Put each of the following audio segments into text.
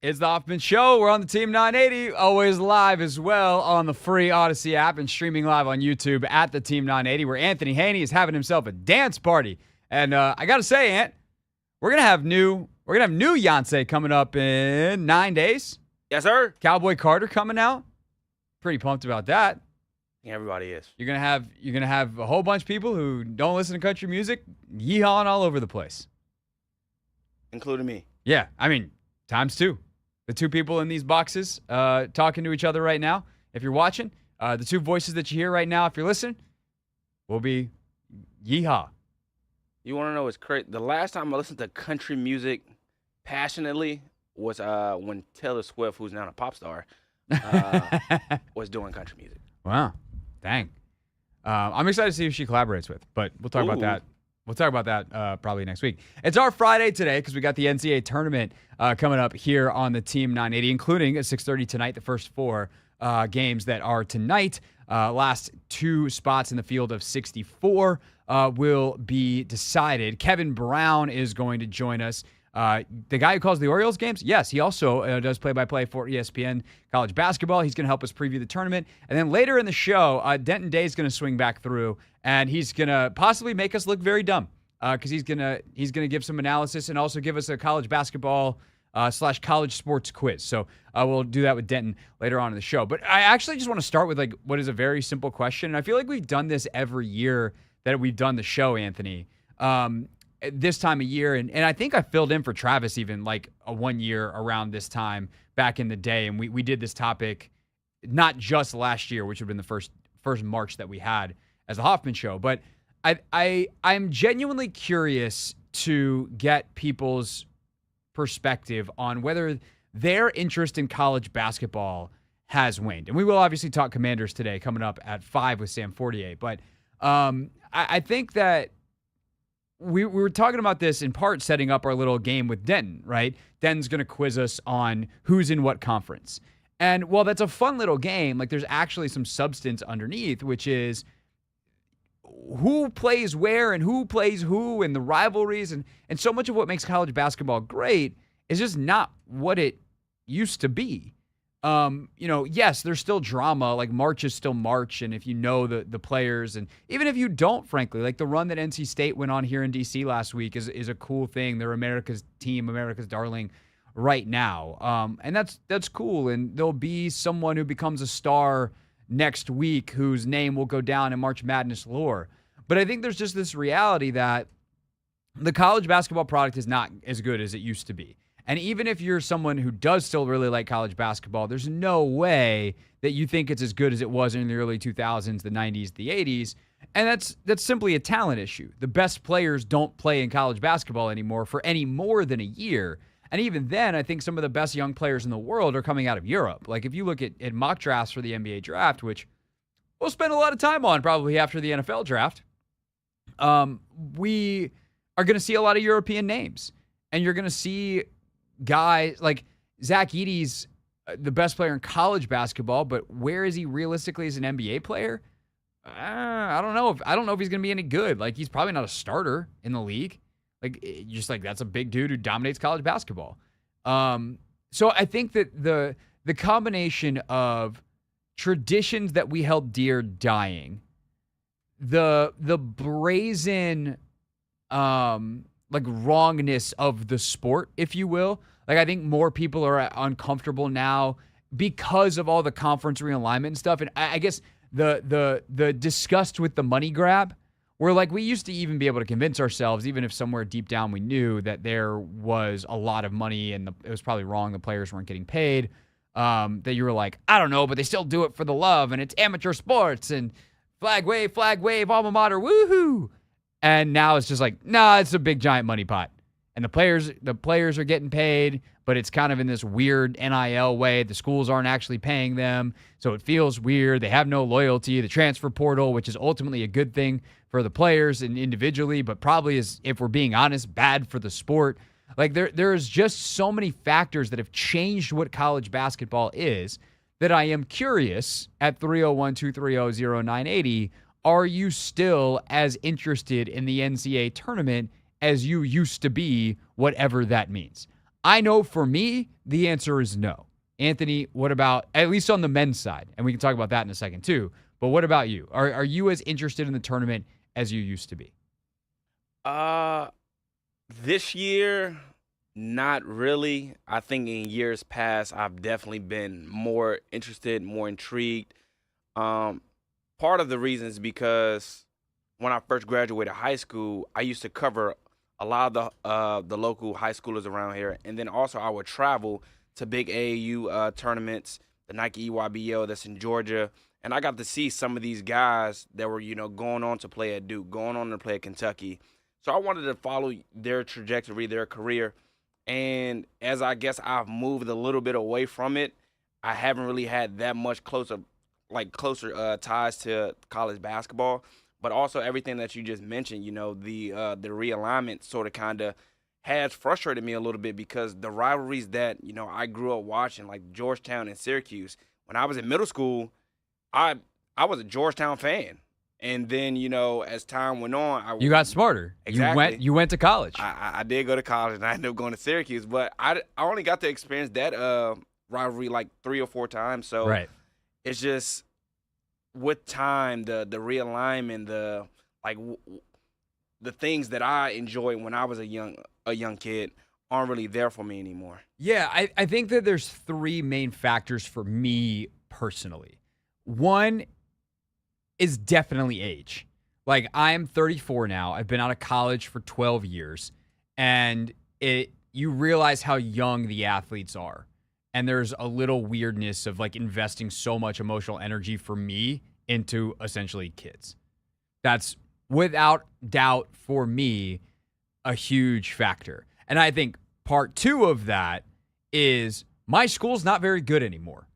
It's the Hoffman Show. We're on the Team 980, always live as well on the free Odyssey app and streaming live on YouTube at the Team 980, where Anthony Haney is having himself a dance party. And I got to say, Ant, we're gonna have new Beyonce coming up in 9 days. Yes, sir. Cowboy Carter coming out. Pretty pumped about that. Yeah, everybody is. You're gonna have a whole bunch of people who don't listen to country music yeehawing all over the place, Including me. Yeah, I mean, times two. The two people in these boxes talking to each other right now. If you're watching, the two voices that you hear right now, if you're listening, will be yeehaw. You want to know what's crazy? The last time I listened to country music passionately was when Taylor Swift, who's now a pop star, was doing country music. Wow. Dang. I'm excited to see who she collaborates with, but we'll talk about that. We'll talk about that probably next week. It's our Friday today because we got the NCAA tournament coming up here on the Team 980, including at 6:30 tonight, the first four games that are tonight. Last two spots in the field of 64 will be decided. Kevin Brown is going to join us. The guy who calls the Orioles games, yes, he also does play-by-play for ESPN College Basketball. He's going to help us preview the tournament. And then later in the show, Denton Day is going to swing back through, and he's going to possibly make us look very dumb because he's going to give some analysis and also give us a college basketball / college sports quiz. So we'll do that with Denton later on in the show. But I actually just want to start with like what is a very simple question. And I feel like we've done this every year that we've done the show, Anthony. This time of year, and I think I filled in for Travis even like a 1 year around this time back in the day, and we did this topic not just last year, which would have been the first March that we had as a Hoffman Show, but I'm genuinely curious to get people's perspective on whether their interest in college basketball has waned. And we will obviously talk Commanders today coming up at 5 with Sam Fortier, but I think that we were talking about this in part setting up our little game with Denton, right? Denton's going to quiz us on who's in what conference. And while that's a fun little game, like there's actually some substance underneath, which is who plays where and who plays who and the rivalries. And so much of what makes college basketball great is just not what it used to be. Yes, there's still drama. Like March is still March, and if you know the players, and even if you don't, frankly, like the run that NC State went on here in DC last week is a cool thing. They're America's team, America's darling right now, and that's cool. And there'll be someone who becomes a star next week whose name will go down in March Madness lore. But I think there's just this reality that the college basketball product is not as good as it used to be. And even if you're someone who does still really like college basketball, there's no way that you think it's as good as it was in the early 2000s, the 90s, the 80s. And that's simply a talent issue. The best players don't play in college basketball anymore for any more than a year. And even then, I think some of the best young players in the world are coming out of Europe. Like if you look at mock drafts for the NBA draft, which we'll spend a lot of time on probably after the NFL draft, we are going to see a lot of European names. And you're going to see guys like Zach Edey's the best player in college basketball, but where is he realistically as an NBA player? I don't know if he's going to be any good. Like he's probably not a starter in the league. Like just like that's a big dude who dominates college basketball. So I think that the combination of traditions that we held dear dying, the brazen like wrongness of the sport, if you will. Like I think more people are uncomfortable now because of all the conference realignment and stuff. And I guess the disgust with the money grab, where like we used to even be able to convince ourselves, even if somewhere deep down we knew that there was a lot of money and it was probably wrong, the players weren't getting paid, that you were like, I don't know, but they still do it for the love and it's amateur sports and flag wave, alma mater, woohoo. And now it's just like, nah, it's a big giant money pot. And the players are getting paid, but it's kind of in this weird NIL way. The schools aren't actually paying them, so it feels weird. They have no loyalty. The transfer portal, which is ultimately a good thing for the players and individually, but probably is, if we're being honest, bad for the sport. Like there's just so many factors that have changed what college basketball is that I am curious at 301-230-0980, are you still as interested in the NCAA tournament as you used to be, whatever that means? I know for me, the answer is no. Anthony, what about, at least on the men's side? And we can talk about that in a second too. But what about you? Are you as interested in the tournament as you used to be? This year, not really. I think in years past, I've definitely been more interested, more intrigued. Part of the reason is because when I first graduated high school, I used to cover a lot of the local high schoolers around here, and then also I would travel to big AAU tournaments, the Nike EYBL that's in Georgia, and I got to see some of these guys that were going on to play at Duke, going on to play at Kentucky. So I wanted to follow their trajectory, their career, and as I guess I've moved a little bit away from it, I haven't really had that much closer ties to college basketball. But also everything that you just mentioned, the realignment sort of kind of has frustrated me a little bit because the rivalries that, I grew up watching, like Georgetown and Syracuse, when I was in middle school, I was a Georgetown fan. And then, as time went on, you got smarter. Exactly. You went to college. I did go to college, and I ended up going to Syracuse. But I only got to experience that rivalry like 3 or 4 times. So right. It's just with time, the realignment, the things that I enjoyed when I was a young kid aren't really there for me anymore. Yeah, I think that there's 3 main factors for me personally. One is definitely age. Like, I'm 34 now. I've been out of college for 12 years. And you realize how young the athletes are. And there's a little weirdness of like investing so much emotional energy for me into essentially kids. That's without doubt for me a huge factor. And I think part 2 of that is my school's not very good anymore.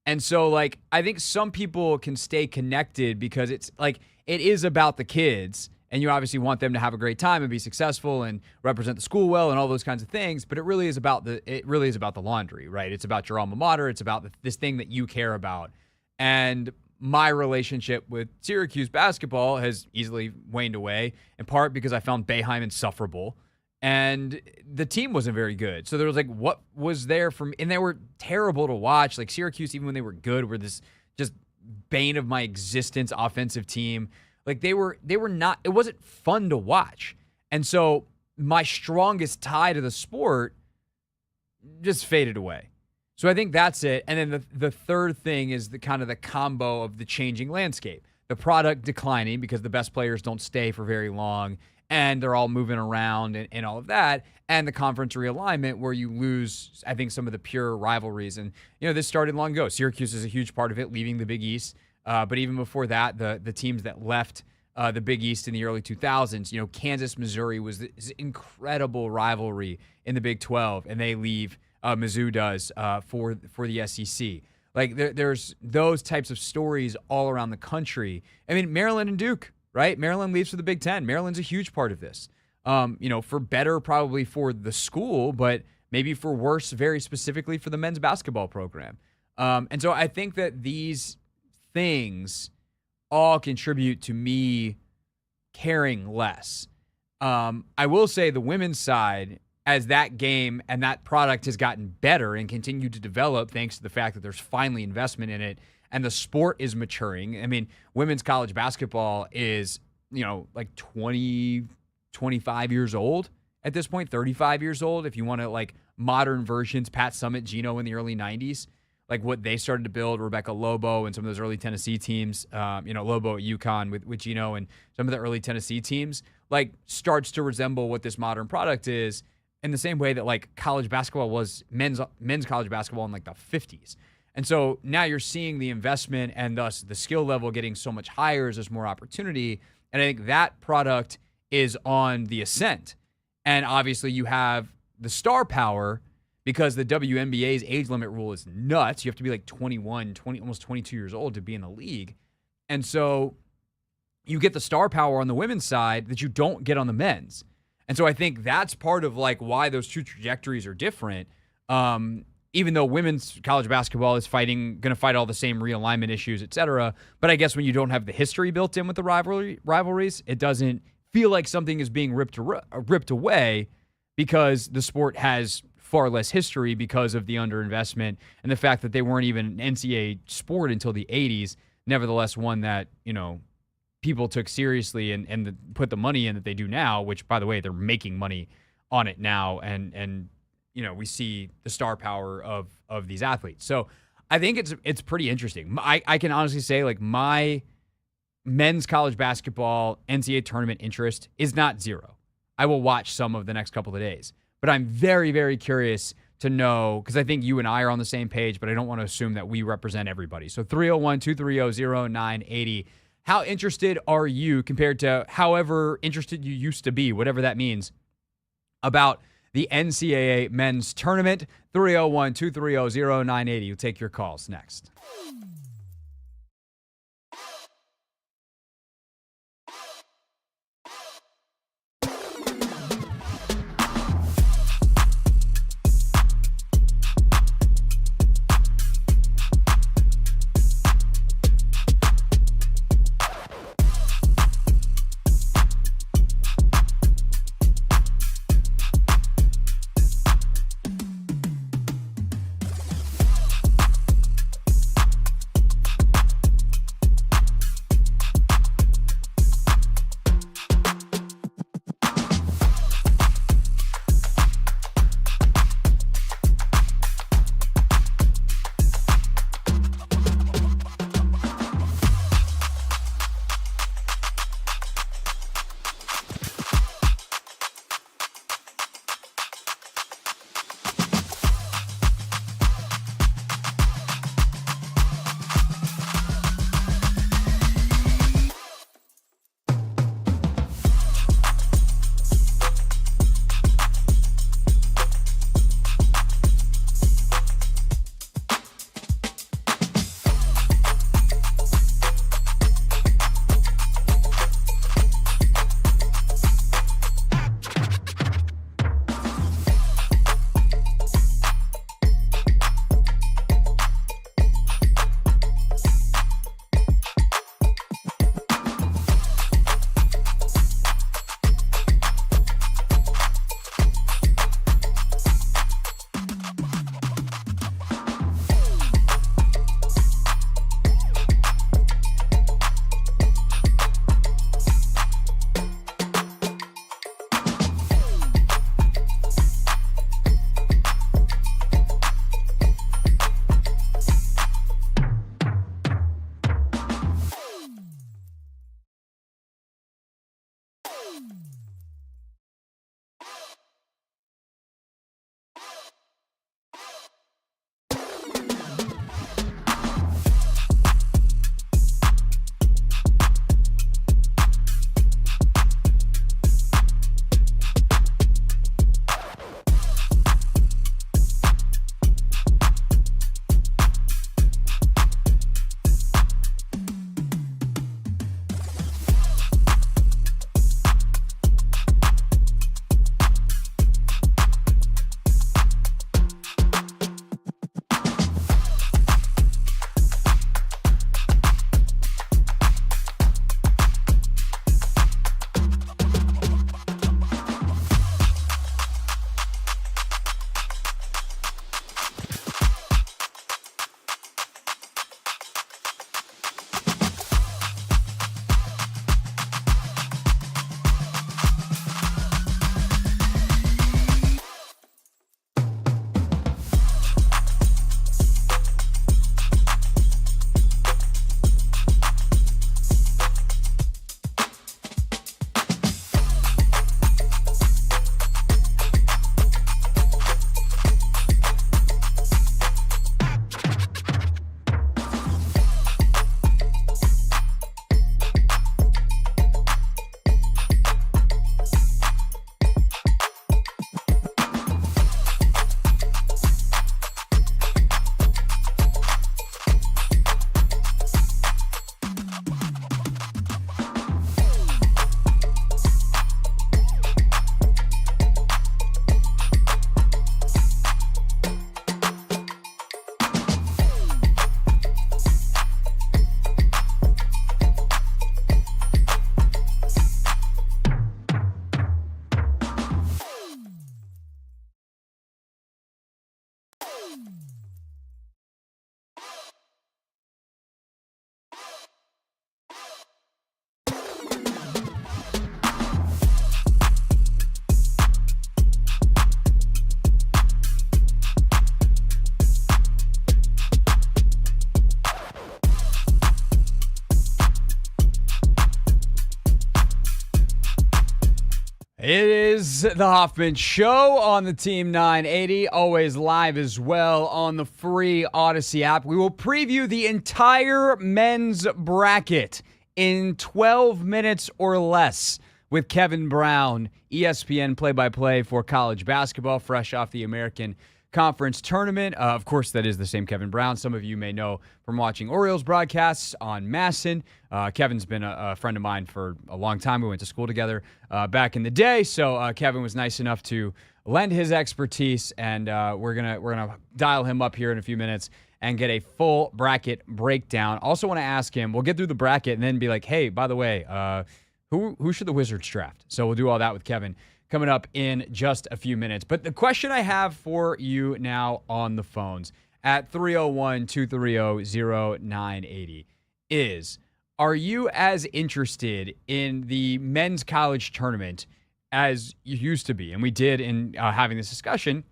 And so, like, I think some people can stay connected because it's like it is about the kids, and you obviously want them to have a great time and be successful and represent the school well and all those kinds of things. But it really is about the laundry, right? It's about your alma mater. It's about this thing that you care about. And my relationship with Syracuse basketball has easily waned away, in part because I found Boeheim insufferable. And the team wasn't very good. So there was like, what was there from, and they were terrible to watch. Like Syracuse, even when they were good, were this just bane of my existence offensive team. Like they were not, it wasn't fun to watch. And so my strongest tie to the sport just faded away. So I think that's it. And then the third thing is the kind of the combo of the changing landscape. The product declining because the best players don't stay for very long. And they're all moving around and all of that. And the conference realignment where you lose, I think, some of the pure rivalries. And, this started long ago. Syracuse is a huge part of it, leaving the Big East. But even before that, the teams that left the Big East in the early 2000s, Kansas, Missouri was this incredible rivalry in the Big 12. And they leave, Mizzou does, for the SEC. Like, there's those types of stories all around the country. I mean, Maryland and Duke. Right? Maryland leaves for the Big Ten. Maryland's a huge part of this. For better probably for the school, but maybe for worse very specifically for the men's basketball program. And so I think that these things all contribute to me caring less. I will say the women's side, as that game and that product has gotten better and continued to develop thanks to the fact that there's finally investment in it, and the sport is maturing. I mean, women's college basketball is, like 20, 25 years old at this point, 35 years old. If you want to like modern versions, Pat Summitt, Gino in the early 90s, like what they started to build, Rebecca Lobo and some of those early Tennessee teams, Lobo at UConn with Gino and some of the early Tennessee teams, like starts to resemble what this modern product is in the same way that like college basketball was men's college basketball in like the 50s. And so now you're seeing the investment and thus the skill level getting so much higher as there's more opportunity. And I think that product is on the ascent. And obviously you have the star power because the WNBA's age limit rule is nuts. You have to be like 21, almost 22 years old to be in the league. And so you get the star power on the women's side that you don't get on the men's. And so I think that's part of like why those two trajectories are different. Even though women's college basketball is going to fight all the same realignment issues, et cetera. But I guess when you don't have the history built in with the rivalries, it doesn't feel like something is being ripped away because the sport has far less history because of the underinvestment and the fact that they weren't even an NCAA sport until the 80s. Nevertheless, one that, people took seriously and put the money in that they do now, which, by the way, they're making money on it now. And we see the star power of these athletes. So I think it's pretty interesting. I can honestly say, like, my men's college basketball NCAA tournament interest is not zero. I will watch some of the next couple of days, but I'm very, very curious to know, because I think you and I are on the same page, but I don't want to assume that we represent everybody. So 301-230-0980. How interested are you compared to however interested you used to be, whatever that means, about the NCAA men's tournament? 301-230-0980. We'll take your calls next. It is the Hoffman Show on the Team 980, always live as well on the free Odyssey app. We will preview the entire men's bracket in 12 minutes or less with Kevin Brown, ESPN play-by-play for college basketball, fresh off the American Conference tournament. Of course, that is the same Kevin Brown. Some of you may know from watching Orioles broadcasts on Masson. Kevin's been a friend of mine for a long time. We went to school together back in the day. So Kevin was nice enough to lend his expertise, and we're gonna dial him up here in a few minutes and get a full bracket breakdown. Also want to ask him, we'll get through the bracket and then be like, hey, by the way, who should the Wizards draft? So we'll do all that with Kevin coming up in just a few minutes. But the question I have for you now on the phones at 301-230-0980 is, are you as interested in the men's college tournament as you used to be? And we did in having this discussion,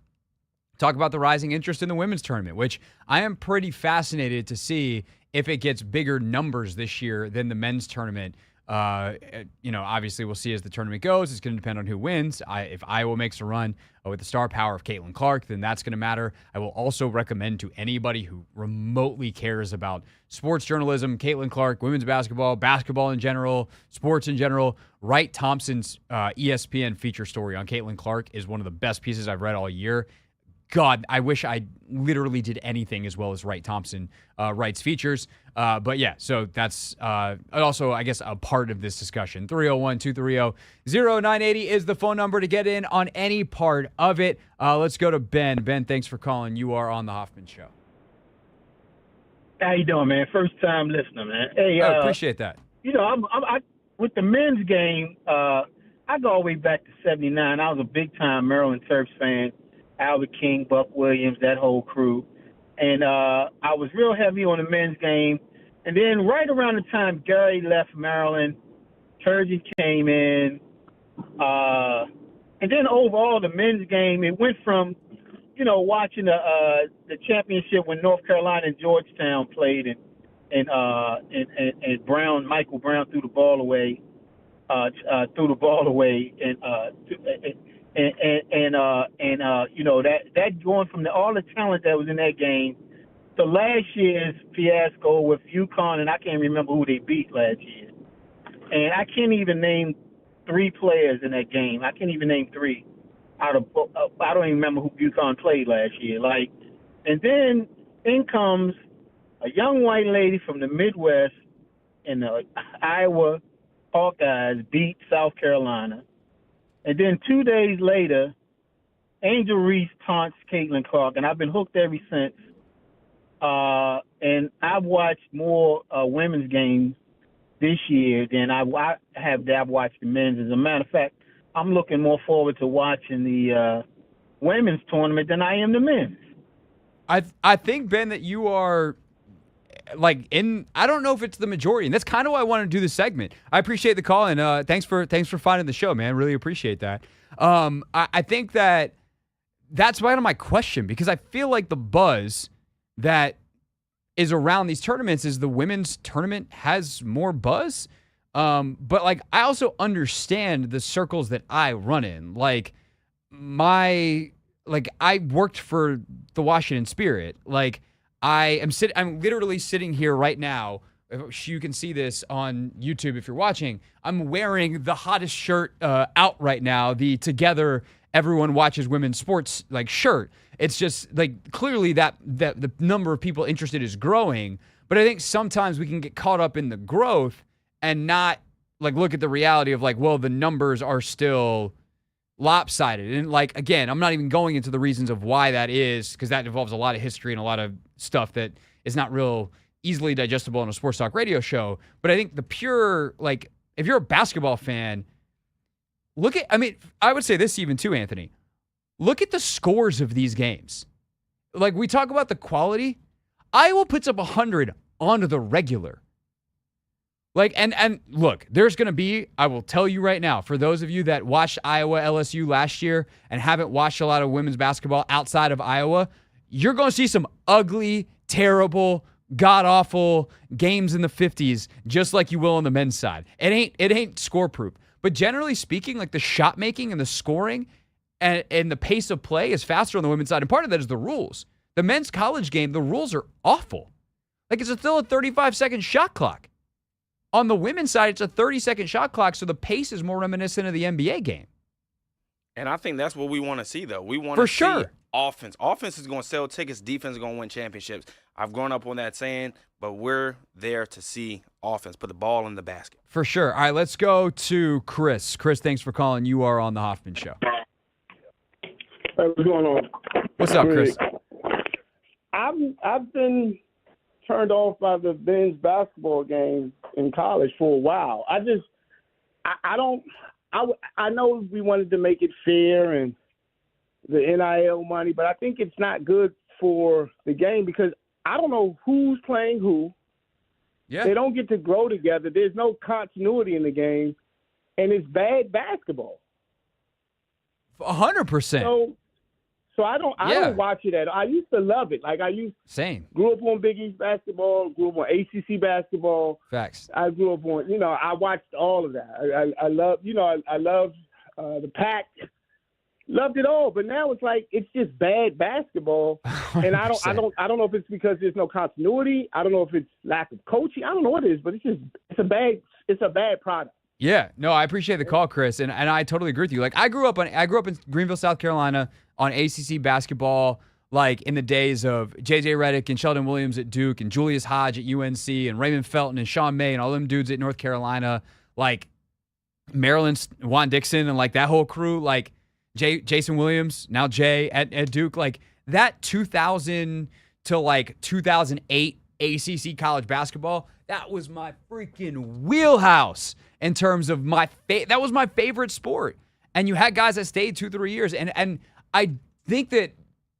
talk about the rising interest in the women's tournament, which I am pretty fascinated to see if it gets bigger numbers this year than the men's tournament. Obviously we'll see as the tournament goes. It's going to depend on who wins. If Iowa makes a run with the star power of Caitlin Clark, then that's going to matter. I will also recommend to anybody who remotely cares about sports journalism, Caitlin Clark, women's basketball in general, sports in general. Wright Thompson's ESPN feature story on Caitlin Clark is one of the best pieces I've read all year. God, I wish I literally did anything as well as Wright Thompson writes features. But yeah, so that's also, I guess, a part of this discussion. 301-230-0980 is the phone number to get in on any part of it. Let's go to Ben. Ben, thanks for calling. You are on the Hoffman Show. How you doing, man? First time listener, man. Hey, I appreciate that. I with the men's game, I go all the way back to '79. I was a big time Maryland Terps fan. Albert King, Buck Williams, that whole crew. And I was real heavy on the men's game. And then right around the time Gary left Maryland, Turgeon came in. And then overall, the men's game, it went from, watching the championship when North Carolina and Georgetown played and Michael Brown threw the ball away. That going from all the talent that was in that game to last year's fiasco with UConn, and I can't remember who they beat last year. And I can't even name three players in that game. I can't even name three I don't even remember who UConn played last year. And then in comes a young white lady from the Midwest, and the Iowa Hawkeyes beat South Carolina. And then 2 days later, Angel Reese taunts Caitlin Clark, and I've been hooked ever since. And I've watched more women's games this year than I've watched the men's. As a matter of fact, I'm looking more forward to watching the women's tournament than I am the men's. I think, Ben, that you are I don't know if it's the majority, and that's kind of why I wanted to do this segment. I appreciate the call, and thanks for finding the show, man. Really appreciate that. I think that's kind of my question, because I feel like the buzz that is around these tournaments is the women's tournament has more buzz. But I also understand the circles that I run in. I worked for the Washington Spirit. I'm literally sitting here right now. You can see this on YouTube if you're watching. I'm wearing the hottest shirt out right now, the Together Everyone Watches Women's Sports shirt. It's just clearly that the number of people interested is growing. But I think sometimes we can get caught up in the growth and not look at the reality of the numbers are still lopsided. And again, I'm not even going into the reasons of why that is, because that involves a lot of history and a lot of stuff that is not real easily digestible on a sports talk radio show. But I think the pure, if you're a basketball fan, I would say this even too, Anthony. Look at the scores of these games. We talk about the quality. Iowa puts up 100 on the regular. And look, there's going to be, I will tell you right now, for those of you that watched Iowa LSU last year and haven't watched a lot of women's basketball outside of Iowa, you're going to see some ugly, terrible, god-awful games in the 50s, just like you will on the men's side. It ain't score proof. But generally speaking, like the shot making and the scoring and the pace of play is faster on the women's side. And part of that is the rules. The men's college game, the rules are awful. Like it's still a 35-second shot clock. On the women's side, it's a 30-second shot clock, so the pace is more reminiscent of the NBA game. And I think that's what we want to see, though. We want For to sure. see offense. Offense is going to sell tickets. Defense is going to win championships. I've grown up on that saying, but we're there to see offense. Put the ball in the basket. For sure. All right, let's go to Chris. Chris, thanks for calling. You are on the Hoffman Show. Hey, what's going on? What's up, Chris? I've been turned off by the men's basketball game in college for a while. I know we wanted to make it fair and the NIL money, but I think it's not good for the game because I don't know who's playing who. Yeah. They don't get to grow together. There's no continuity in the game, and it's bad basketball. 100%. So I don't watch it at all. I used to love it. Like Same. grew up on Big East basketball, grew up on ACC basketball. Facts. I grew up on, I watched all of that. I love, I love the Pac, loved it all. But now it's just bad basketball, and I don't know if it's because there's no continuity. I don't know if it's lack of coaching. I don't know what it is, but it's a bad product. Yeah, no, I appreciate the call, Chris, and I totally agree with you. Like I grew up in Greenville, South Carolina, on ACC basketball, like in the days of J.J. Redick and Sheldon Williams at Duke and Julius Hodge at UNC and Raymond Felton and Sean May and all them dudes at North Carolina, like Maryland's Juan Dixon and like that whole crew, like Jason Williams, now Jay at Duke, like that 2000 to like 2008 ACC college basketball, that was my freaking wheelhouse in terms of that was my favorite sport. And you had guys that stayed 2-3 years. And I think that,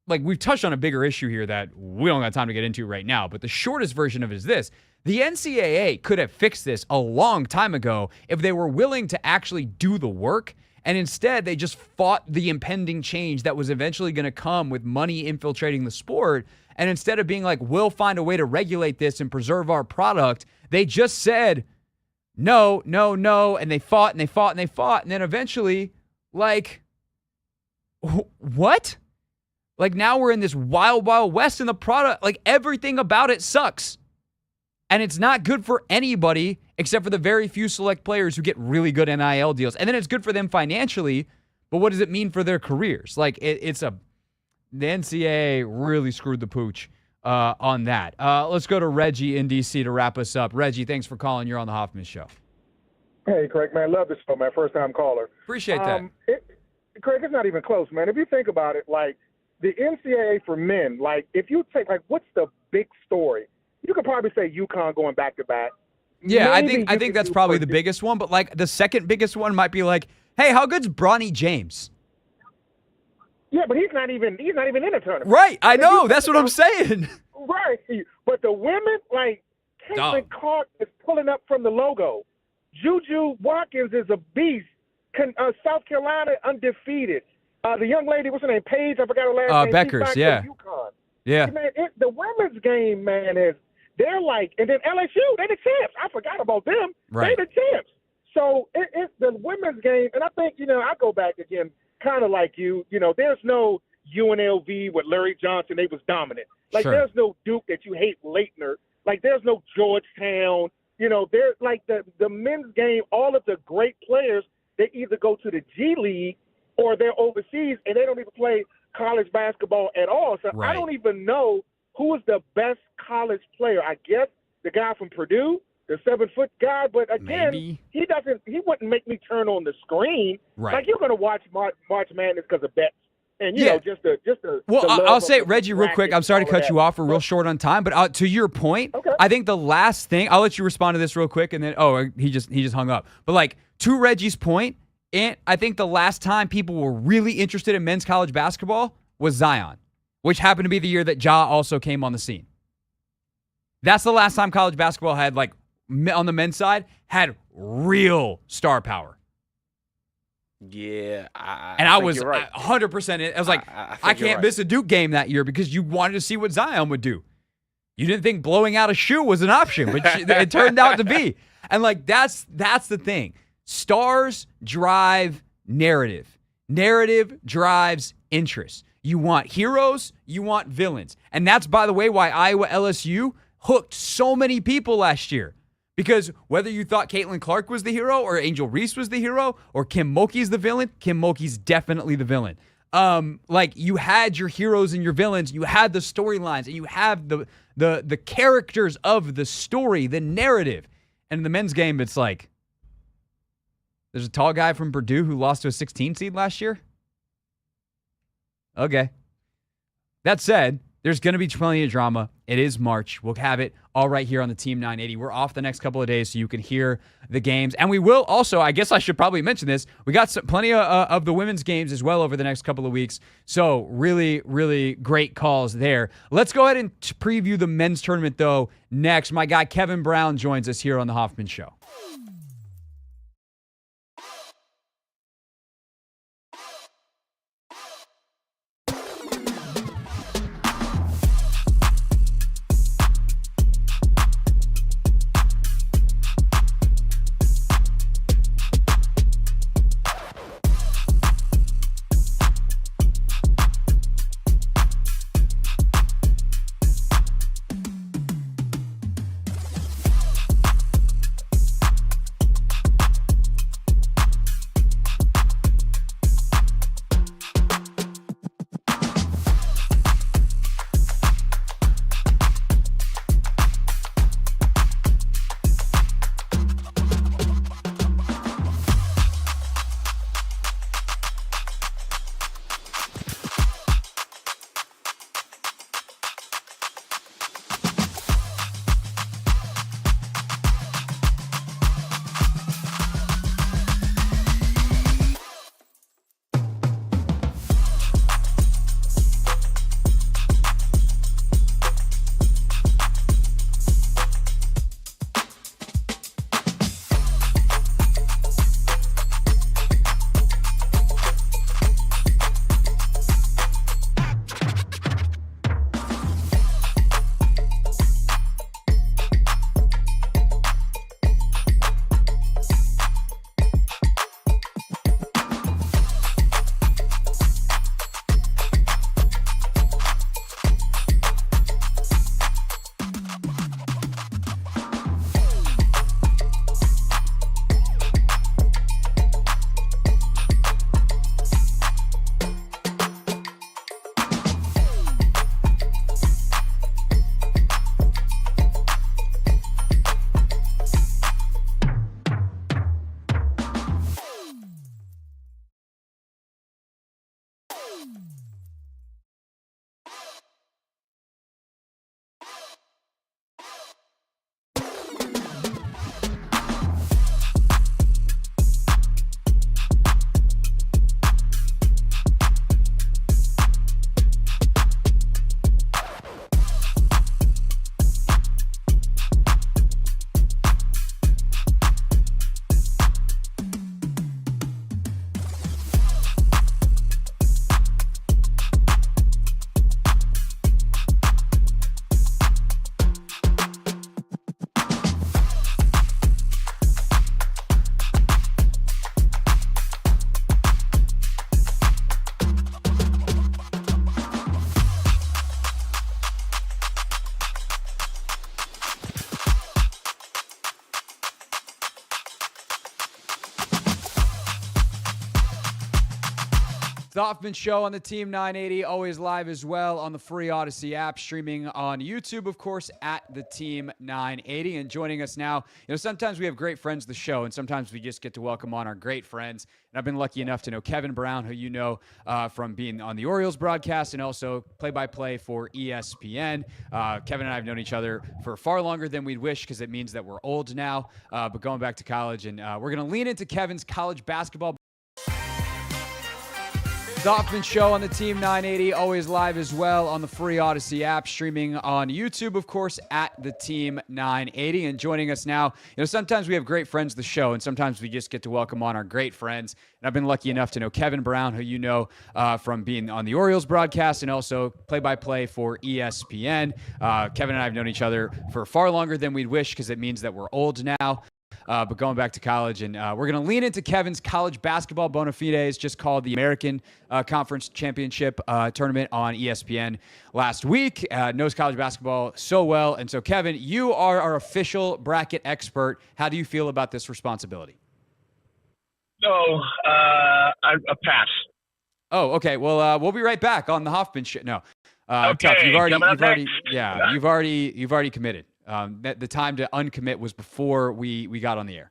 like, we've touched on a bigger issue here that we don't got time to get into right now, but the shortest version of it is this. The NCAA could have fixed this a long time ago if they were willing to actually do the work, and instead they just fought the impending change that was eventually going to come with money infiltrating the sport. And instead of being like, we'll find a way to regulate this and preserve our product, they just said, no, and they fought and they fought and they fought, and then eventually, like, what? Like now we're in this wild, wild west and the product, like everything about it sucks. And it's not good for anybody except for the very few select players who get really good NIL deals. And then it's good for them financially, but what does it mean for their careers? Like the NCAA really screwed the pooch on that. Let's go to Reggie in D.C. to wrap us up. Reggie, thanks for calling. You're on the Hoffman Show. Hey, Craig, man, love this show, man. First-time caller. Appreciate that. Craig, it's not even close, man. If you think about it, like, the NCAA for men, like, if you take, like, what's the big story? You could probably say UConn going back-to-back. Yeah, I think that's probably the biggest one, but, like, the second biggest one might be like, hey, how good's Bronny James? Yeah, but he's not even in the tournament. Right, I know. That's what I'm saying. Right. But the women, like, Caitlin Clark is pulling up from the logo. Juju Watkins is a beast. South Carolina undefeated. The young lady, what's her name? Paige, I forgot her last name. Beckers, yeah. UConn. Yeah. Man, the women's game, man, they're like, and then LSU, they're the champs. I forgot about them. Right. They're the champs. So it's the women's game, and I think, I go back again, kind of like you. There's no UNLV with Larry Johnson. They was dominant. Like, Sure. There's no Duke that you hate Leitner. Like, there's no Georgetown. There's like the men's game, all of the great players, they either go to the G League or they're overseas, and they don't even play college basketball at all. So Right. I don't even know who is the best college player. I guess the guy from Purdue, the 7-foot guy, but again, Maybe. he wouldn't make me turn on the screen. Right. Like, you're going to watch March Madness because of bets. And, Yeah. just the Well, the love I'll of say, the Reggie, real quick, bracket I'm sorry to and all cut of you that. off. We're real short on time, but to your point, Okay. I think the last thing, I'll let you respond to this real quick, and then, he just hung up. But, like, to Reggie's point, and I think the last time people were really interested in men's college basketball was Zion, which happened to be the year that Ja also came on the scene. That's the last time college basketball had, like, on the men's side, had real star power. Yeah, I was you're right. 100%. I was like, I think I you're can't right. miss a Duke game that year because you wanted to see what Zion would do. You didn't think blowing out a shoe was an option, but it turned out to be. And, like, that's the thing. Stars drive narrative. Narrative drives interest. You want heroes, you want villains. And that's, by the way, why Iowa LSU hooked so many people last year. Because whether you thought Caitlin Clark was the hero or Angel Reese was the hero or Kim Mulkey's the villain, Kim Mulkey's definitely the villain. You had your heroes and your villains, you had the storylines, and you have the characters of the story, the narrative. And in the men's game, it's like, there's a tall guy from Purdue who lost to a 16 seed last year. Okay. That said, there's going to be plenty of drama. It is March. We'll have it all right here on the Team 980. We're off the next couple of days so you can hear the games. And we will also, I guess I should probably mention this, we got plenty of the women's games as well over the next couple of weeks. So really, really great calls there. Let's go ahead and preview the men's tournament, though, next. My guy Kevin Brown joins us here on the Hoffman Show. The Hoffman Show on the Team 980, always live as well on the free Odyssey app, streaming on YouTube, of course, at the Team 980. And joining us now, sometimes we have great friends of the show, and sometimes we just get to welcome on our great friends. And I've been lucky enough to know Kevin Brown, who you know from being on the Orioles broadcast and also play-by-play for ESPN. Kevin and I have known each other for far longer than we'd wish because it means that we're old now, but going back to college. And we're going to lean into Kevin's college basketball. The Hoffman Show on the Team 980, always live as well on the free Odyssey app, streaming on YouTube, of course, at the Team 980. And joining us now, sometimes we have great friends of the show, and sometimes we just get to welcome on our great friends. And I've been lucky enough to know Kevin Brown, who you know from being on the Orioles broadcast and also play-by-play for ESPN. Kevin and I have known each other for far longer than we'd wish because it means that we're old now. but going back to college. And we're going to lean into Kevin's college basketball bona fides, just called the American Conference Championship Tournament on ESPN last week. Knows college basketball so well. And so, Kevin, you are our official bracket expert. How do you feel about this responsibility? So, I pass. Oh, okay. Well, we'll be right back on the Hoffman show. No, Okay, tough. You've already committed. The time to uncommit was before we got on the air.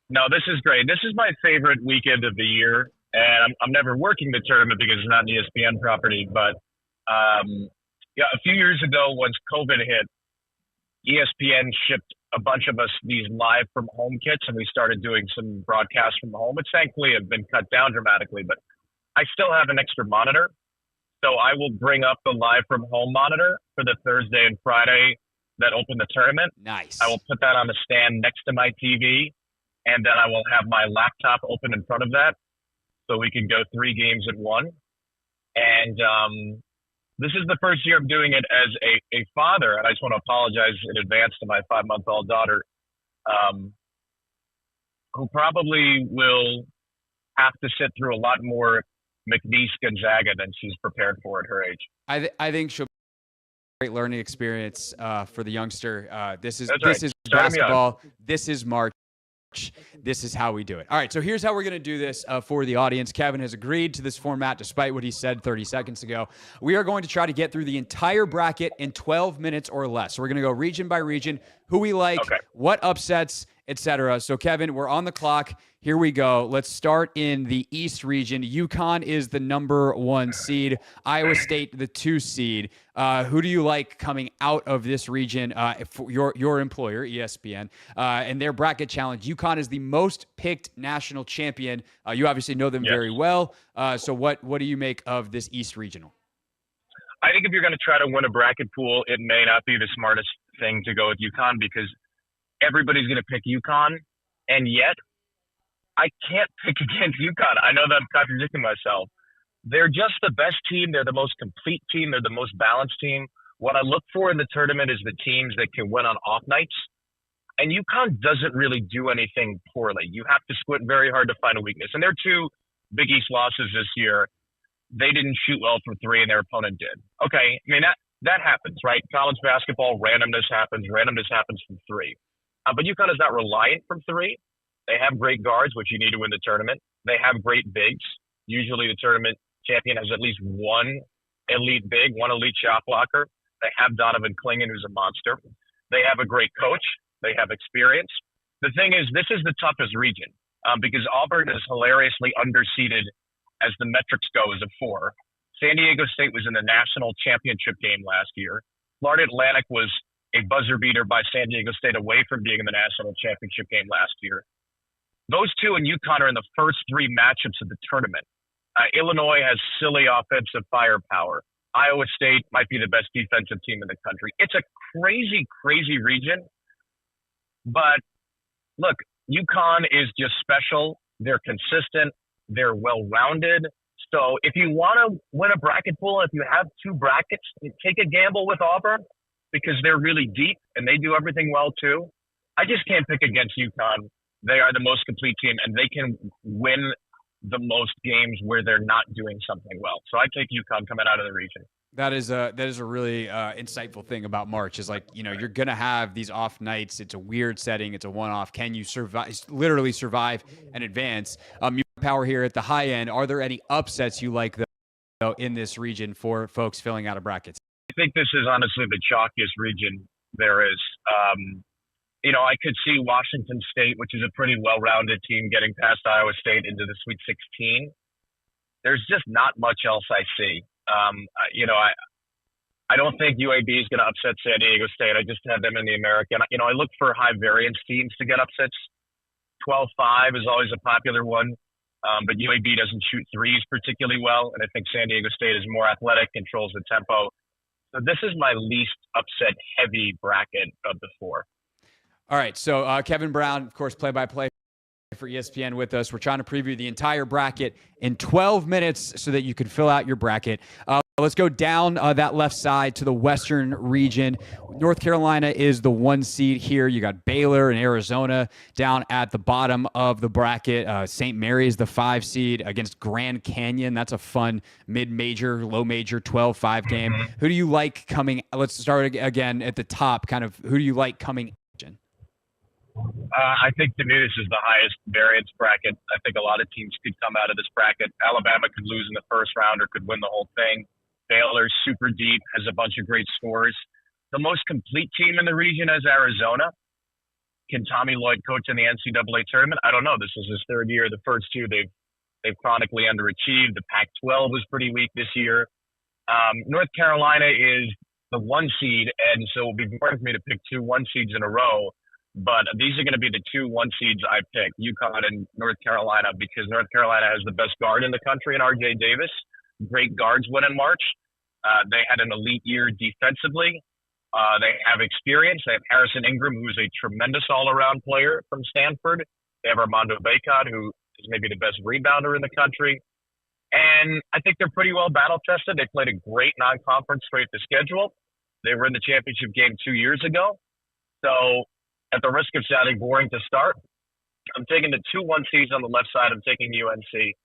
No, this is great. This is my favorite weekend of the year, and I'm never working the tournament because it's not an ESPN property. But a few years ago, once COVID hit, ESPN shipped a bunch of us these live from home kits, and we started doing some broadcasts from home, which thankfully have been cut down dramatically. But I still have an extra monitor, so I will bring up the live from home monitor for the Thursday and Friday that open the tournament. Nice. I will put that on the stand next to my TV, and then I will have my laptop open in front of that, so we can go 3 games at one. And this is the first year I'm doing it as a father, and I just want to apologize in advance to my 5-month-old daughter, who probably will have to sit through a lot more McNeese Gonzaga than she's prepared for at her age. I think she'll be a great learning experience for the youngster. This is Right. basketball. This is March. This is how we do it. All right, so here's how we're going to do this for the audience. Kevin has agreed to this format despite what he said 30 seconds ago. We are going to try to get through the entire bracket in 12 minutes or less. So we're going to go region by region, who we like, what upsets, etc. So, Kevin, we're on the clock. Here we go. Let's start in the East region. UConn is the number 1 seed. Iowa State, the 2 seed. Who do you like coming out of this region? For your employer, ESPN, and their bracket challenge. UConn is the most picked national champion. You obviously know them very well. So what do you make of this East regional? I think if you're going to try to win a bracket pool, it may not be the smartest thing to go with UConn because everybody's going to pick UConn, and yet I can't pick against UConn. I know that I'm contradicting myself. They're just the best team. They're the most complete team. They're the most balanced team. What I look for in the tournament is the teams that can win on off nights. And UConn doesn't really do anything poorly. You have to squint very hard to find a weakness. And their 2 Big East losses this year, they didn't shoot well from 3 and their opponent did. Okay, I mean, that happens, right? College basketball, randomness happens. Randomness happens from 3. But UConn is not reliant from 3. They have great guards, which you need to win the tournament. They have great bigs. Usually the tournament champion has at least one elite big, one elite shot blocker. They have Donovan Clingan, who's a monster. They have a great coach. They have experience. The thing is, this is the toughest region because Auburn is hilariously underseeded as the metrics go as a 4. San Diego State was in the national championship game last year. Florida Atlantic was a buzzer beater by San Diego State away from being in the national championship game last year. Those 2 and UConn are in the first 3 matchups of the tournament. Illinois has silly offensive firepower. Iowa State might be the best defensive team in the country. It's a crazy, crazy region. But look, UConn is just special. They're consistent. They're well-rounded. So if you want to win a bracket pool, if you have 2 brackets, take a gamble with Auburn because they're really deep and they do everything well too. I just can't pick against UConn. They are the most complete team, and they can win the most games where they're not doing something well. So I take UConn coming out of the region. That is a really insightful thing about March is you're going to have these off nights. It's a weird setting. It's a one-off. Can you literally survive and advance? You have power here at the high end. Are there any upsets you like though in this region for folks filling out of brackets? I think this is honestly the chalkiest region there is. I could see Washington State, which is a pretty well-rounded team, getting past Iowa State into the Sweet 16. There's just not much else I see. I don't think UAB is going to upset San Diego State. I just have them in the American. I look for high variance teams to get upsets. 12-5 is always a popular one, but UAB doesn't shoot threes particularly well, and I think San Diego State is more athletic, controls the tempo. So this is my least upset-heavy bracket of the 4. All right, so Kevin Brown, of course, play-by-play for ESPN with us. We're trying to preview the entire bracket in 12 minutes so that you can fill out your bracket. Let's go down that left side to the Western region. North Carolina is the 1 seed here. You got Baylor and Arizona down at the bottom of the bracket. St. Mary's the 5 seed against Grand Canyon. That's a fun mid-major, low-major 12-5 game. Who do you like coming? Let's start again at the top. Kind of who do you like coming? I think to me this is the highest variance bracket. I think a lot of teams could come out of this bracket. Alabama could lose in the first round or could win the whole thing. Baylor's super deep, has a bunch of great scores. The most complete team in the region is Arizona. Can Tommy Lloyd coach in the NCAA tournament? I don't know. This is his 3rd year. The first 2, they've chronically underachieved. The Pac-12 was pretty weak this year. North Carolina is the 1 seed, and so it will be boring for me to pick 2 1 seeds in a row. But these are going to be the 2 1 seeds I pick, UConn and North Carolina, because North Carolina has the best guard in the country in R.J. Davis. Great guards win in March. They had an elite year defensively. They have experience. They have Harrison Ingram, who's a tremendous all-around player from Stanford. They have Armando Bacot, who is maybe the best rebounder in the country. And I think they're pretty well battle-tested. They played a great non-conference straight to schedule. They were in the championship game 2 years ago. So at the risk of sounding boring to start, I'm taking the 2 1 seeds on the left side. I'm taking UNC.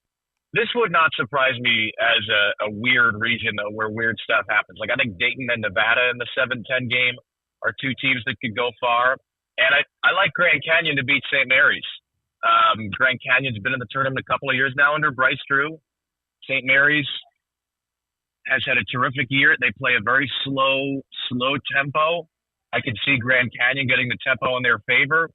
This would not surprise me as a weird region, though, where weird stuff happens. Like, I think Dayton and Nevada in the 7-10 game are 2 teams that could go far. And I like Grand Canyon to beat St. Mary's. Grand Canyon's been in the tournament a couple of years now under Bryce Drew. St. Mary's has had a terrific year. They play a very slow tempo. I could see Grand Canyon getting the tempo in their favor.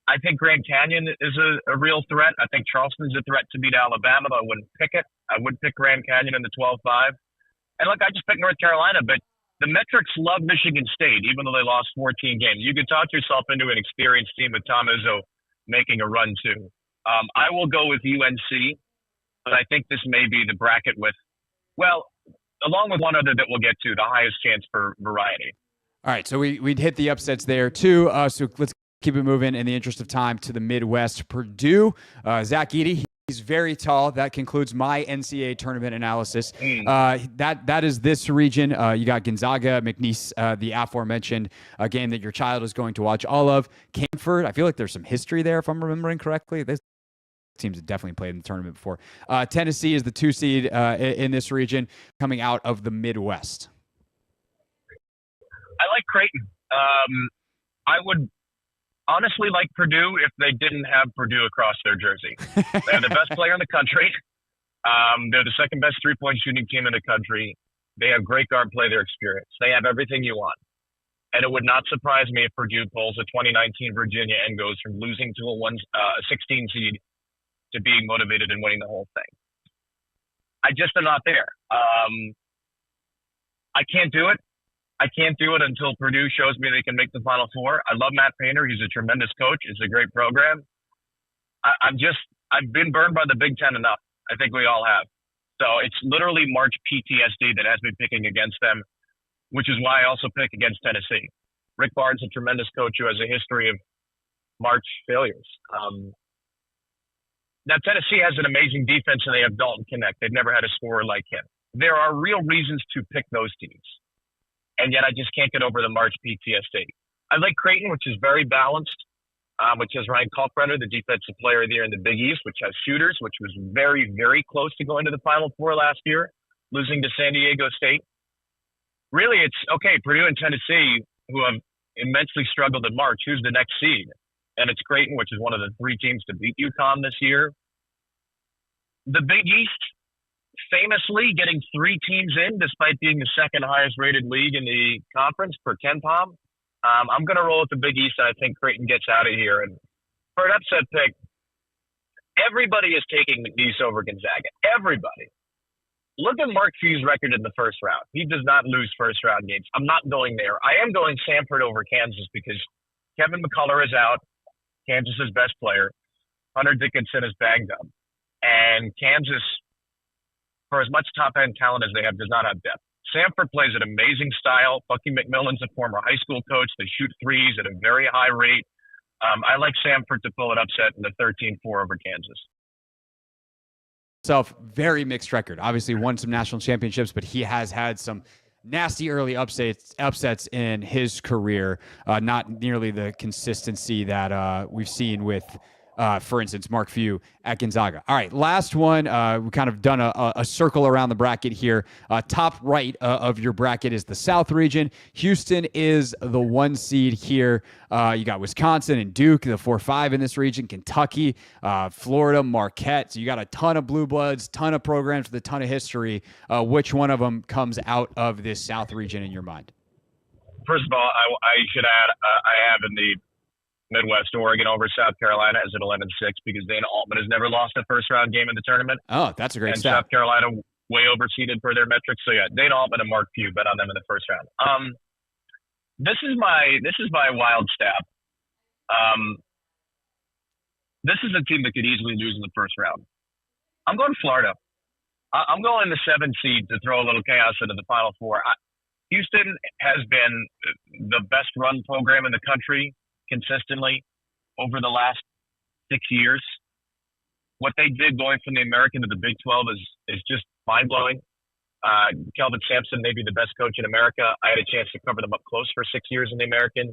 I think Grand Canyon is a real threat. I think Charleston's a threat to beat Alabama, but I wouldn't pick it. I would pick Grand Canyon in the 12-5. And look, I just picked North Carolina, but the metrics love Michigan State, even though they lost 14 games. You could talk yourself into an experienced team with Tom Izzo making a run too. I will go with UNC, but I think this may be the bracket with, well, along with one other that we'll get to, the highest chance for variety. All right, so we'd hit the upsets there too. So let's keep it moving in the interest of time to the Midwest. Purdue, Zach Edey, he's very tall. That concludes my NCAA tournament analysis. That is this region. You got Gonzaga, McNeese, the aforementioned game that your child is going to watch all of. Camford, I feel like there's some history there if I'm remembering correctly. This teams have definitely played in the tournament before. Tennessee is the 2 seed in this region coming out of the Midwest. I like Creighton. I would honestly like Purdue if they didn't have Purdue across their jersey. They have the best player in the country. They're the second best three-point shooting team in the country. They have great guard play, their experience. They have everything you want. And it would not surprise me if Purdue pulls a 2019 Virginia and goes from losing to a 16 seed to being motivated and winning the whole thing. I just am not there. I can't do it. I can't do it until Purdue shows me they can make the Final Four. I love Matt Painter. He's a tremendous coach. It's a great program. I've been burned by the Big Ten enough. I think we all have. So it's literally March PTSD that has me picking against them, which is why I also pick against Tennessee. Rick Barnes, a tremendous coach who has a history of March failures. Now, Tennessee has an amazing defense, and they have Dalton Knecht. They've never had a scorer like him. There are real reasons to pick those teams. And yet I just can't get over the March PTSD. I like Creighton, which is very balanced, which has Ryan Kalkbrenner, the defensive player of the year in the Big East, which has shooters, which was very, very close to going to the Final Four last year, losing to San Diego State. Really, it's, okay, Purdue and Tennessee, who have immensely struggled in March, who's the next seed? And it's Creighton, which is one of the 3 teams to beat UConn this year. The Big East, famously getting 3 teams in, despite being the second highest rated league in the conference per KenPom. I'm going to roll with the Big East, and I think Creighton gets out of here. And for an upset pick, everybody is taking McNeese over Gonzaga. Everybody. Look at Mark Few's record in the first round. He does not lose first-round games. I'm not going there. I am going Samford over Kansas because Kevin McCullough is out, Kansas's best player. Hunter Dickinson is banged up. And Kansas, for as much top-end talent as they have, does not have depth. Samford plays an amazing style. Bucky McMillan's a former high school coach. They shoot threes at a very high rate. I like Samford to pull an upset in the 13-4 over Kansas. himself, very mixed record. Obviously won some national championships, but he has had some nasty early upsets in his career. Not nearly the consistency that we've seen with, for instance, Mark Few at Gonzaga. All right, last one. We've kind of done a circle around the bracket here. Top right of your bracket is the South region. Houston is the 1 seed here. You got Wisconsin and Duke, the 4-5 in this region. Kentucky, Florida, Marquette. So you got a ton of blue bloods, ton of programs with a ton of history. Which one of them comes out of this South region in your mind? First of all, I should add I have in the Midwest Oregon over South Carolina as at 11-6 because Dana Altman has never lost a first-round game in the tournament. Oh, that's a great and stat. South Carolina way overseeded for their metrics. So yeah, Dana Altman and Mark Few bet on them in the first round. This is my wild stab. This is a team that could easily lose in the first round. I'm going Florida. I'm going the 7 seed to throw a little chaos into the Final Four. Houston has been the best run program in the country consistently over the last 6 years. What they did going from the American to the Big 12 is just mind-blowing. Kelvin Sampson may be the best coach in America. I had a chance to cover them up close for 6 years in the American,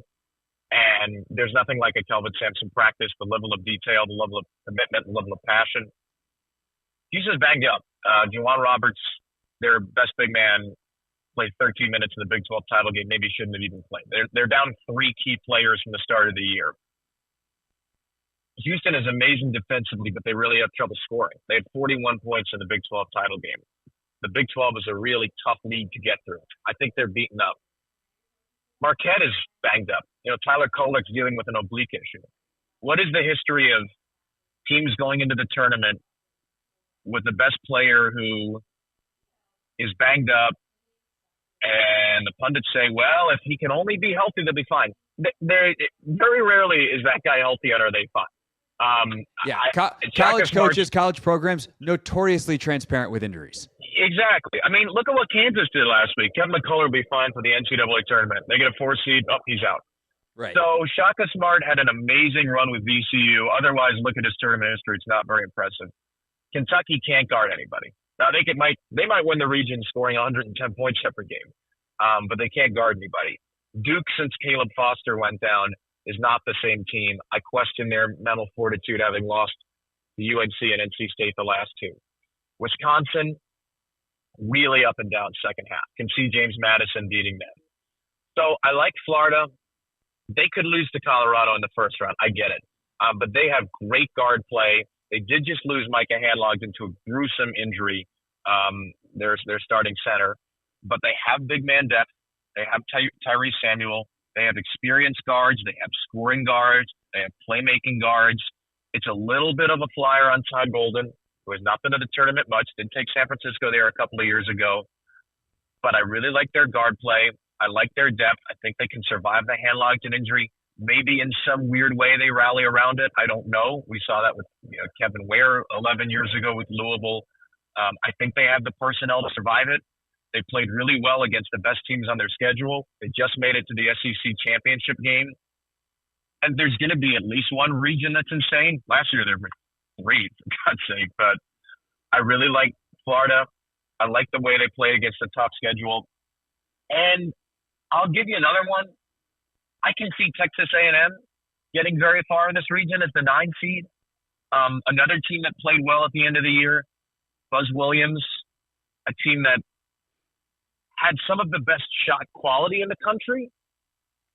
and there's nothing like a Kelvin Sampson practice, the level of detail, the level of commitment, the level of passion. Houston's banged up. Juwan Roberts, their best big man, played 13 minutes in the Big 12 title game. Maybe shouldn't have even played. They're down 3 key players from the start of the year. Houston is amazing defensively, but they really have trouble scoring. They had 41 points in the Big 12 title game. The Big 12 is a really tough league to get through. I think they're beaten up. Marquette is banged up. Tyler Kolek's dealing with an oblique issue. What is the history of teams going into the tournament with the best player who is banged up, and the pundits say, well, if he can only be healthy, they'll be fine. Very rarely is that guy healthy and are they fine. College coaches, college programs, notoriously transparent with injuries. Exactly. I mean, look at what Kansas did last week. Kevin McCullough will be fine for the NCAA tournament. They get a 4 seed. Oh, he's out. Right. So Shaka Smart had an amazing run with VCU. Otherwise, look at his tournament history. It's not very impressive. Kentucky can't guard anybody. Now they might win the region scoring 110 points every game, but they can't guard anybody. Duke, since Caleb Foster went down, is not the same team. I question their mental fortitude having lost to UNC and NC State the last 2. Wisconsin, really up and down second half. Can see James Madison beating them. So I like Florida. They could lose to Colorado in the first round. I get it. But they have great guard play. They did just lose Micah Handlogden to a gruesome injury, their starting center. But they have big man depth. They have Tyrese Samuel. They have experienced guards. They have scoring guards. They have playmaking guards. It's a little bit of a flyer on Todd Golden, who has not been to the tournament much. Did take San Francisco there a couple of years ago. But I really like their guard play. I like their depth. I think they can survive the Handlogden injury. Maybe in some weird way they rally around it. I don't know. We saw that with Kevin Ware 11 years ago with Louisville. I think they have the personnel to survive it. They played really well against the best teams on their schedule. They just made it to the SEC championship game. And there's going to be at least one region that's insane. Last year there were 3, for God's sake. But I really like Florida. I like the way they play against the top schedule. And I'll give you another one. I can see Texas A&M getting very far in this region as the 9 seed. Another team that played well at the end of the year, Buzz Williams, a team that had some of the best shot quality in the country,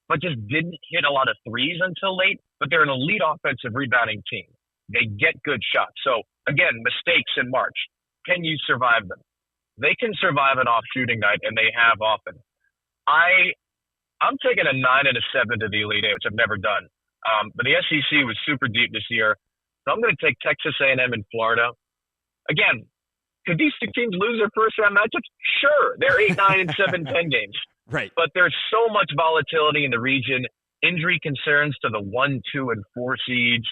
but just didn't hit a lot of threes until late. But they're an elite offensive rebounding team. They get good shots. So, again, mistakes in March. Can you survive them? They can survive an off shooting night, and they have often. I'm taking a 9 and a 7 to the Elite Eight, which I've never done. But the SEC was super deep this year. So I'm going to take Texas A&M and Florida. Again, could these 2 teams lose their first-round matchups? Sure. They're 8, 9, and 7, 10 games. Right. But there's so much volatility in the region. Injury concerns to the 1, 2, and 4 seeds.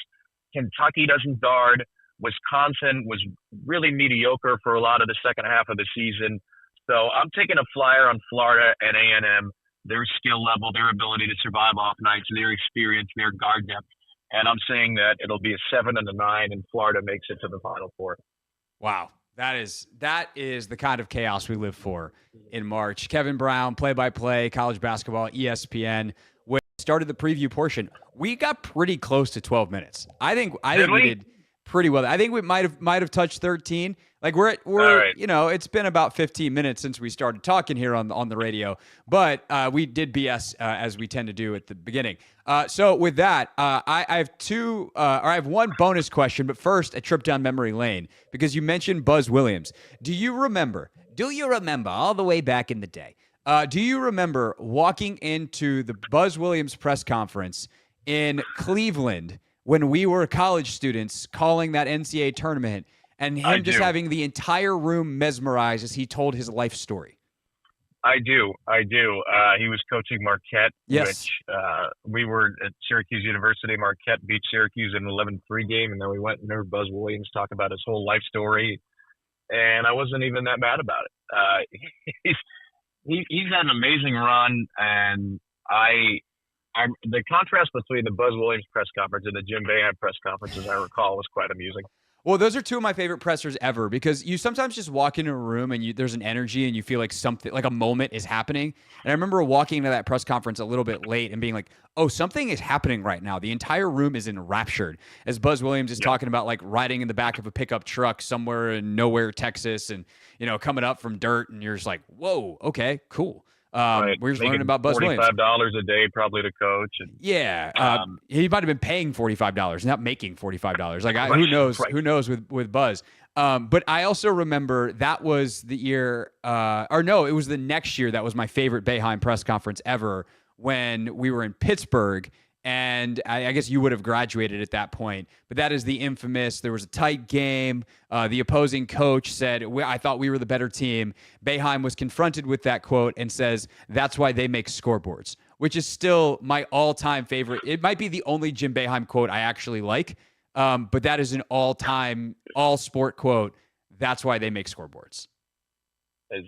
Kentucky doesn't guard. Wisconsin was really mediocre for a lot of the second half of the season. So I'm taking a flyer on Florida and A&M. Their skill level, their ability to survive off nights, their experience, their guard depth. And I'm saying that it'll be a 7 and a 9, and Florida makes it to the Final Four. Wow. That is the kind of chaos we live for in March. Kevin Brown, play-by-play, college basketball, ESPN. When we started the preview portion, we got pretty close to 12 minutes. I think we did pretty well. I think we might have touched 13. Like we're right. it's been about 15 minutes since we started talking here on the radio, but we did BS as we tend to do at the beginning. So with that, I have one bonus question, but first a trip down memory lane because you mentioned Buzz Williams. Do you remember all the way back in the day? Do you remember walking into the Buzz Williams press conference in Cleveland when we were college students calling that NCAA tournament and him just having the entire room mesmerized as he told his life story? I do. He was coaching Marquette, yes. Which we were at Syracuse University. Marquette beat Syracuse in an 11-3 game, and then we went and heard Buzz Williams talk about his whole life story, and I wasn't even that mad about it. He's had an amazing run, and the contrast between the Buzz Williams press conference and the Jim Boeheim press conference, as I recall, was quite amusing. Well, those are two of my favorite pressers ever because you sometimes just walk into a room and there's an energy and you feel like something, like a moment is happening. And I remember walking into that press conference a little bit late and being like, oh, something is happening right now. The entire room is enraptured as Buzz Williams is talking about like riding in the back of a pickup truck somewhere in nowhere, Texas, and, coming up from dirt. And you're just like, whoa, okay, cool. Right. We're just learning about Buzz Williams. $45 a day probably to coach. And, he might have been paying $45, not making $45. Like right, who knows? right. Who knows with Buzz? But I also remember that was the year, it was the next year that was my favorite Boeheim press conference ever when we were in Pittsburgh. And I guess you would have graduated at that point. But that is the infamous, there was a tight game. The opposing coach said, I thought we were the better team. Boeheim was confronted with that quote and says, that's why they make scoreboards, which is still my all-time favorite. It might be the only Jim Boeheim quote I actually like. But that is an all-time, all-sport quote. That's why they make scoreboards. It's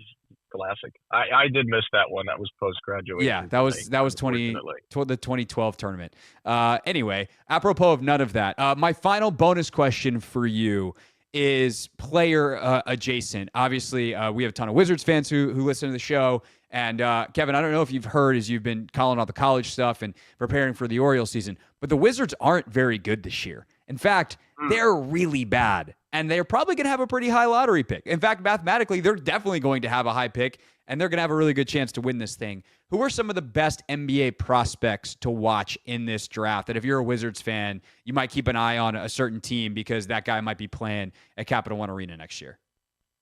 classic. I did miss that one. That was post-graduation. Yeah, that was the 2012 tournament. Anyway, apropos of none of that, my final bonus question for you is player adjacent. Obviously, we have a ton of Wizards fans who listen to the show. And Kevin, I don't know if you've heard as you've been calling all the college stuff and preparing for the Orioles season, but the Wizards aren't very good this year. In fact, they're really bad, and they're probably going to have a pretty high lottery pick. In fact, mathematically, they're definitely going to have a high pick, and they're going to have a really good chance to win this thing. Who are some of the best NBA prospects to watch in this draft that if you're a Wizards fan, you might keep an eye on a certain team because that guy might be playing at Capital One Arena next year?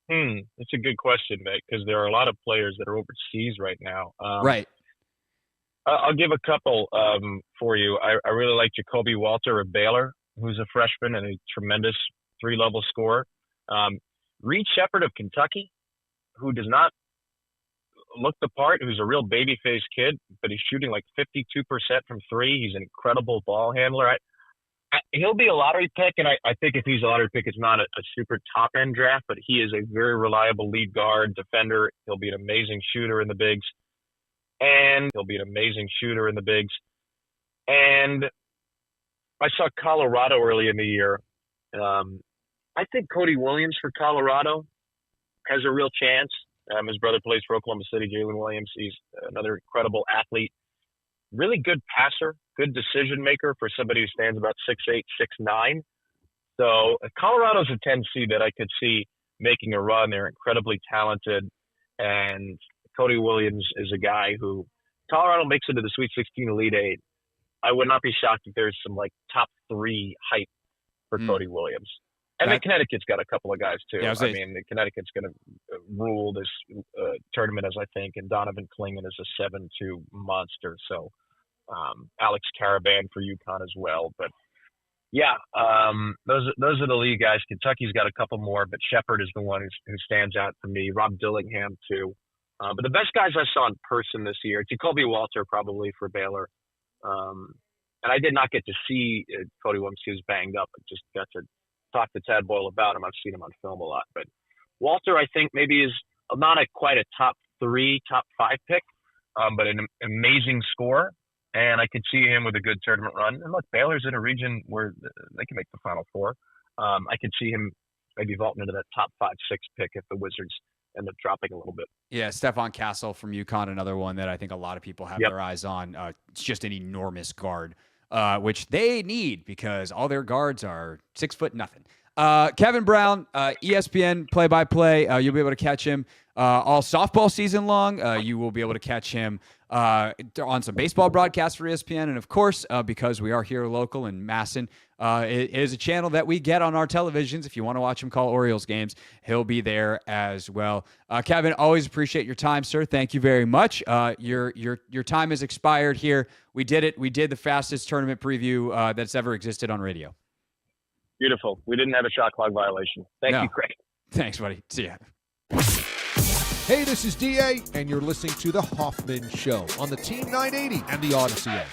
That's a good question, Nick, because there are a lot of players that are overseas right now. Right. I'll give a couple for you. I really like Jacoby Walter of Baylor, who's a freshman and a tremendous three-level scorer. Reed Shepherd of Kentucky, who does not look the part, who's a real baby-faced kid, but he's shooting like 52% from three. He's an incredible ball handler. He'll be a lottery pick, and I think if he's a lottery pick, it's not a super top-end draft, but he is a very reliable lead guard, defender. He'll be an amazing shooter in the bigs. And I saw Colorado early in the year. I think Cody Williams for Colorado has a real chance. His brother plays for Oklahoma City, Jalen Williams. He's another incredible athlete. Really good passer, good decision maker for somebody who stands about 6'8", 6'9". So Colorado's a 10 seed that I could see making a run. They're incredibly talented. And Cody Williams is a guy who Colorado makes it to the Sweet 16 Elite Eight. I would not be shocked if there's some like top 3 hype for Cody Williams. And then Connecticut's got a couple of guys too. Yeah, Connecticut's going to rule this tournament, as I think, and Donovan Clingan is a 7-2 monster. So Alex Caravan for UConn as well. But yeah, those are the league guys. Kentucky's got a couple more, but Shepherd is the one who stands out for me. Rob Dillingham too. But the best guys I saw in person this year, Jacoby Walter probably for Baylor. And I did not get to see Cody Williams. He was banged up. I just got to talk to Tad Boyle about him. I've seen him on film a lot. But Walter, I think, maybe is not quite a top 3, top 5 pick, but an amazing scorer. And I could see him with a good tournament run. And look, Baylor's in a region where they can make the Final Four. I could see him maybe vaulting into that top 5-6 pick if the Wizards end up dropping a little bit. Yeah, Stephon Castle from UConn, another one that I think a lot of people have their eyes on. It's just an enormous guard, which they need because all their guards are 6'0". Kevin Brown, ESPN play-by-play. You'll be able to catch him all softball season long. You will be able to catch him on some baseball broadcasts for ESPN. And, of course, because we are here local in Masson, it is a channel that we get on our televisions. If you want to watch him call Orioles games, he'll be there as well. Kevin, always appreciate your time, sir. Thank you very much. Your time has expired here. We did it. We did the fastest tournament preview that's ever existed on radio. Beautiful. We didn't have a shot clock violation. Thank you, Craig. Thanks, buddy. See ya. Hey, this is DA, and you're listening to The Hoffman Show on the Team 980 and the Odyssey app.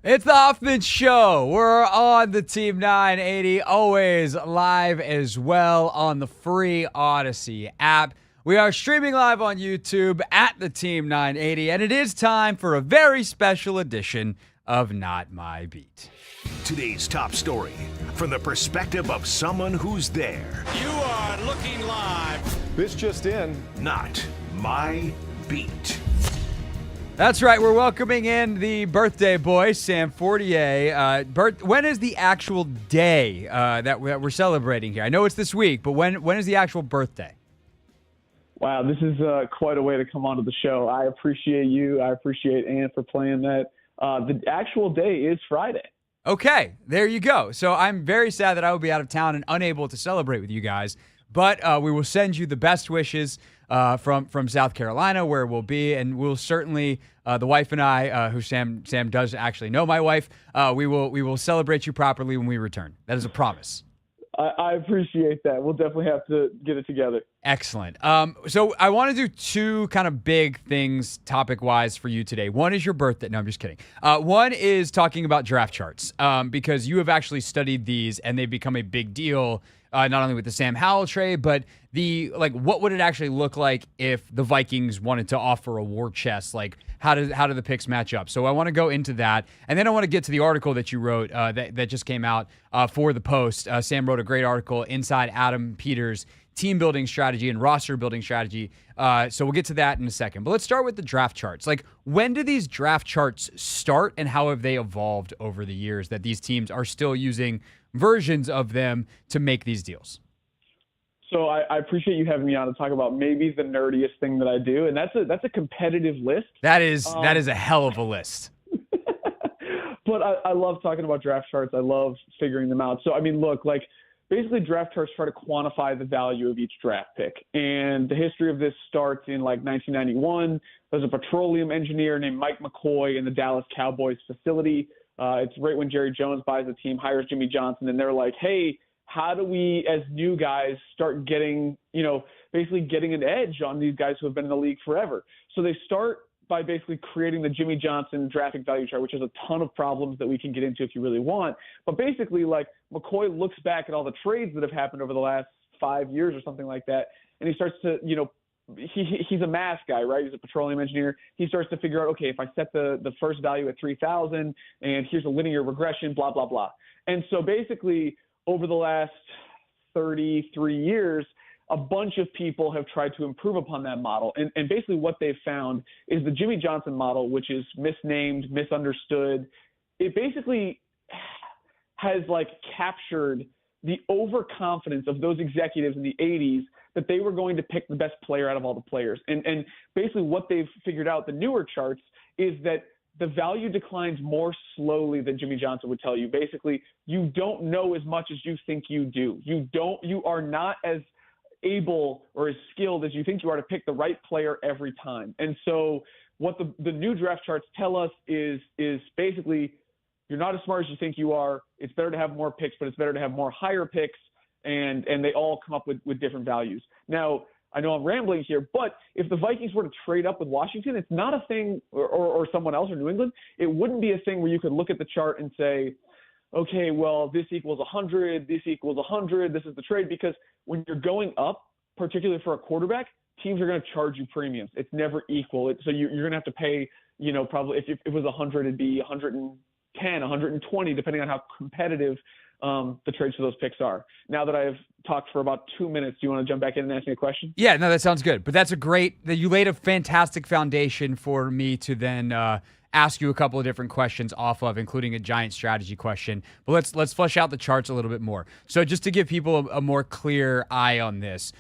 It's the Hoffman Show. We're on the Team 980, always live as well on the free Odyssey app. We are streaming live on YouTube at the Team 980, and it is time for a very special edition of Not My Beat. Today's top story from the perspective of someone who's there. You are looking live. This just in. Not My Beat. That's right. We're welcoming in the birthday boy, Sam Fortier. When is the actual day that we're celebrating here? I know it's this week, but when is the actual birthday? Wow, this is quite a way to come onto the show. I appreciate you. I appreciate Ann for playing that. The actual day is Friday. Okay, there you go. So I'm very sad that I will be out of town and unable to celebrate with you guys, but we will send you the best wishes from South Carolina, where we'll be, and we'll certainly, the wife and I, who Sam does actually know my wife, we will celebrate you properly when we return. That is a promise. I appreciate that. We'll definitely have to get it together. Excellent. So I want to do two kind of big things topic-wise for you today. One is your birthday. No, I'm just kidding. One is talking about draft charts, because you have actually studied these, and they've become a big deal, not only with the Sam Howell trade, but what would it actually look like if the Vikings wanted to offer a war chest? Like, how do the picks match up? So I want to go into that, and then I want to get to the article that you wrote that just came out for the Post. Sam wrote a great article, Inside Adam Peters' team building strategy and roster building strategy. So we'll get to that in a second. But let's start with the draft charts. Like, when do these draft charts start, and how have they evolved over the years that these teams are still using versions of them to make these deals? So I appreciate you having me on to talk about maybe the nerdiest thing that I do, and that's a competitive list. That is a hell of a list. But I love talking about draft charts. I love figuring them out. So, I mean, look, basically draft charts try to quantify the value of each draft pick. And the history of this starts in 1991. There's a petroleum engineer named Mike McCoy in the Dallas Cowboys facility. It's right when Jerry Jones buys the team, hires Jimmy Johnson, and they're like, hey, how do we, as new guys, start getting, basically getting an edge on these guys who have been in the league forever? So they start by basically creating the Jimmy Johnson draft pick value chart, which has a ton of problems that we can get into if you really want. But basically, McCoy looks back at all the trades that have happened over the last 5 years or something like that, and he starts to, he's a math guy, right? He's a petroleum engineer. He starts to figure out, okay, if I set the first value at 3,000 and here's a linear regression, blah, blah, blah. And so basically over the last 33 years, a bunch of people have tried to improve upon that model. And basically what they've found is the Jimmy Johnson model, which is misnamed, misunderstood. It basically has captured the overconfidence of those executives in the 80s that they were going to pick the best player out of all the players. And basically what they've figured out, the newer charts, is that the value declines more slowly than Jimmy Johnson would tell you. Basically, you don't know as much as you think you do. You are not as able or as skilled as you think you are to pick the right player every time. And so what the new draft charts tell us is basically you're not as smart as you think you are. It's better to have more picks, but it's better to have more higher picks, and they all come up with different values. Now, I know I'm rambling here, but if the Vikings were to trade up with Washington, it's not a thing, or someone else, or New England, it wouldn't be a thing where you could look at the chart and say, okay, well, this equals 100, this equals 100, this is the trade, because when you're going up, particularly for a quarterback, teams are going to charge you premiums. It's never equal. So you're going to have to pay, probably if it was 100, it'd be 110, 120, depending on how competitive the trades for those picks are. Now that I've talked for about 2 minutes, do you want to jump back in and ask me a question? Yeah, no, that sounds good. But you laid a fantastic foundation for me to then ask you a couple of different questions off of, including a giant strategy question. But let's flesh out the charts a little bit more. So just to give people a more clear eye on this,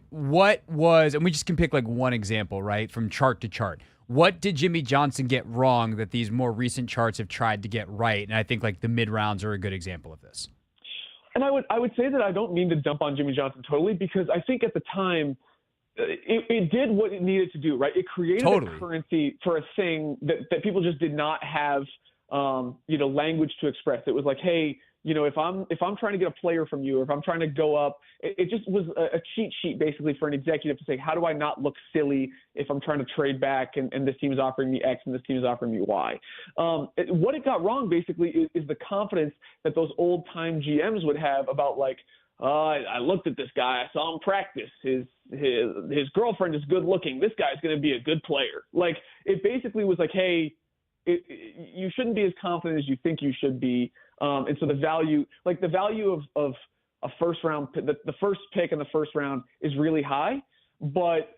what was, and we just can pick one example, right, from chart to chart. What did Jimmy Johnson get wrong that these more recent charts have tried to get right? And I think the mid rounds are a good example of this. And I would say that I don't mean to dump on Jimmy Johnson totally, because I think at the time it did what it needed to do, right? It created a currency for a thing that people just did not have, language to express. It was like, hey, if I'm trying to get a player from you, or if I'm trying to go up, it just was a cheat sheet basically for an executive to say, how do I not look silly if I'm trying to trade back and this team is offering me X and this team is offering me Y. What it got wrong basically is the confidence that those old time GMs would have about like, I looked at this guy, I saw him practice. His girlfriend is good looking. This guy's going to be a good player. Like, it basically was like, hey, you shouldn't be as confident as you think you should be. And so the value of a first round, the first pick in the first round is really high, but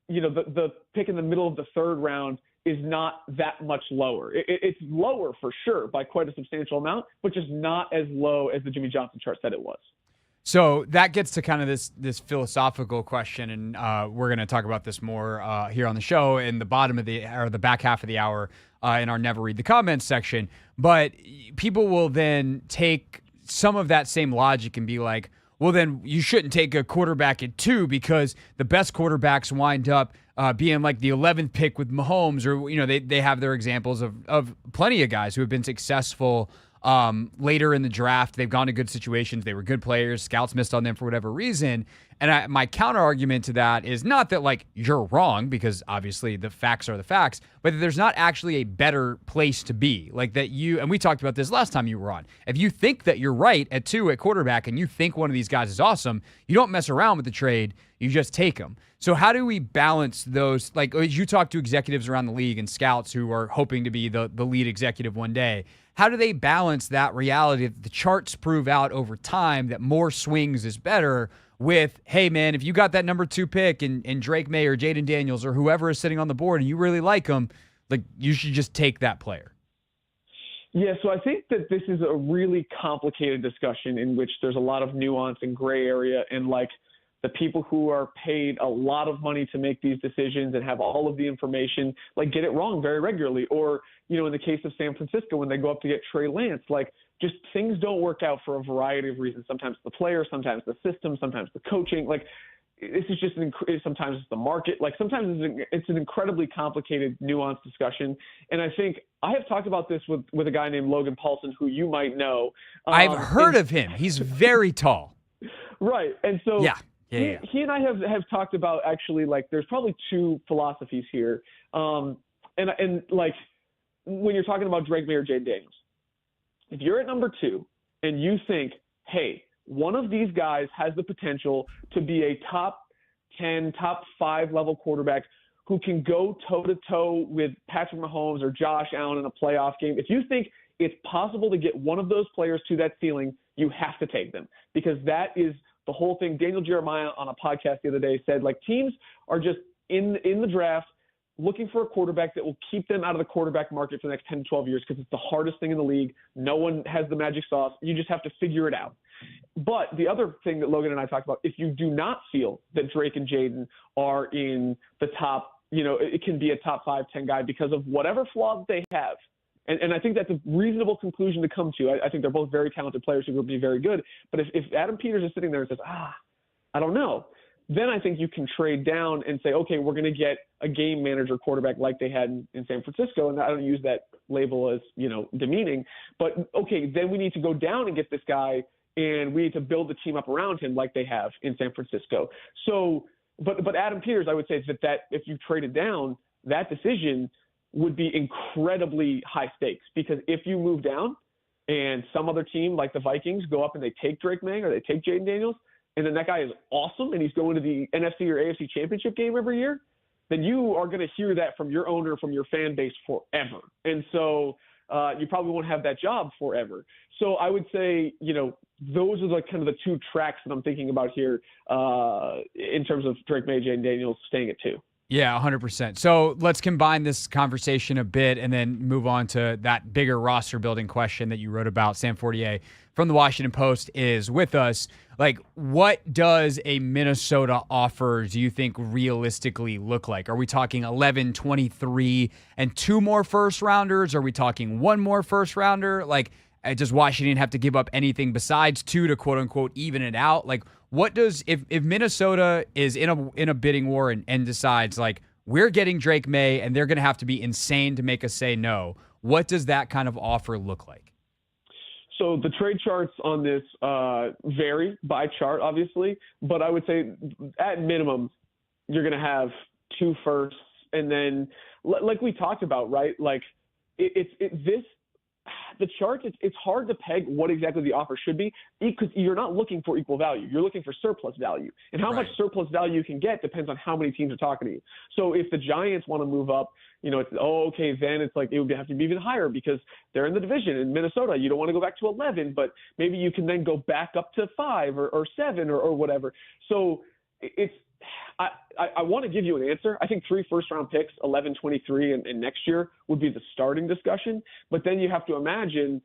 the pick in the middle of the third round is not that much lower. It's lower for sure by quite a substantial amount, but just not as low as the Jimmy Johnson chart said it was. So that gets to kind of this philosophical question, and we're going to talk about this more here on the show in the the back half of the hour in our Never Read the Comments section. But people will then take some of that same logic and be like, well, then you shouldn't take a quarterback at 2 because the best quarterbacks wind up being like the 11th pick with Mahomes, or they have their examples of plenty of guys who have been successful later in the draft. They've gone to good situations. They were good players. Scouts missed on them for whatever reason. And my counter argument to that is not that like you're wrong, because obviously the facts are the facts, but that there's not actually a better place to be. Like that and we talked about this last time you were on. If you think that you're right at 2 at quarterback and you think one of these guys is awesome, you don't mess around with the trade. You just take them. So how do we balance those? Like, as you talk to executives around the league and scouts who are hoping to be the lead executive one day, how do they balance that reality that the charts prove out over time that more swings is better with, hey, man, if you got that number 2 pick in Drake May or Jaden Daniels or whoever is sitting on the board and you really like them, like, you should just take that player? Yeah, so I think that this is a really complicated discussion in which there's a lot of nuance and gray area, and like the people who are paid a lot of money to make these decisions and have all of the information, like, get it wrong very regularly. Or, in the case of San Francisco, when they go up to get Trey Lance, like, just things don't work out for a variety of reasons. Sometimes the player, sometimes the system, sometimes the coaching. Like, this is just sometimes it's the market. Like, sometimes it's an incredibly complicated, nuanced discussion. And I think I have talked about this with a guy named Logan Paulson, who you might know. I've heard of him. He's very tall. Right. And so yeah. He and I have talked about, actually, like, there's probably 2 philosophies here. And like, when you're talking about Drake May or Jaden Daniels, if you're at number 2 and you think, hey, one of these guys has the potential to be a top 10, top 5 level quarterback who can go toe-to-toe with Patrick Mahomes or Josh Allen in a playoff game, if you think it's possible to get one of those players to that ceiling, you have to take them, because that is the whole thing. Daniel Jeremiah on a podcast the other day said, like, teams are just in the draft looking for a quarterback that will keep them out of the quarterback market for the next 10 to 12 years, because it's the hardest thing in the league. No one has the magic sauce. You just have to figure it out. But the other thing that Logan and I talked about, if you do not feel that Drake and Jaden are in the top, it can be a top 5, 10 guy because of whatever flaws they have. And I think that's a reasonable conclusion to come to. I think they're both very talented players who will be very good. But if Adam Peters is sitting there and says, I don't know, then I think you can trade down and say, okay, we're going to get a game manager quarterback like they had in San Francisco. And I don't use that label as, demeaning. But, okay, then we need to go down and get this guy, and we need to build the team up around him like they have in San Francisco. So, but Adam Peters, I would say that if you traded down, that decision would be incredibly high stakes, because if you move down and some other team like the Vikings go up and they take Drake May or they take Jaden Daniels, and then that guy is awesome and he's going to the NFC or AFC championship game every year, then you are going to hear that from your owner, from your fan base forever. And so you probably won't have that job forever. So I would say, those are kind of the 2 tracks that I'm thinking about here in terms of Drake May, Jaden Daniels staying at 2. Yeah, 100%. So let's combine this conversation a bit and then move on to that bigger roster building question that you wrote about. Sam Fortier from the Washington Post is with us. Like, what does a Minnesota offer, do you think, realistically look like? Are we talking 11, 23, and 2 more first rounders? Are we talking 1 more first rounder? Like, does Washington have to give up anything besides 2 to quote unquote even it out? Like, what does, if Minnesota is in a bidding war and decides, like, we're getting Drake May and they're going to have to be insane to make us say no, what does that kind of offer look like? So the trade charts on this vary by chart, obviously, but I would say at minimum, you're going to have 2 firsts, and then like we talked about, right? Like the chart, it's hard to peg what exactly the offer should be because you're not looking for equal value. You're looking for surplus value. And how much surplus value you can get depends on how many teams are talking to you. So if the Giants want to move up, then it's like it would have to be even higher because they're in the division. In Minnesota, you don't want to go back to 11, but maybe you can then go back up to 5 or 7 or whatever. So I want to give you an answer. I think 3 first-round picks, 11, 23, and next year would be the starting discussion. But then you have to imagine,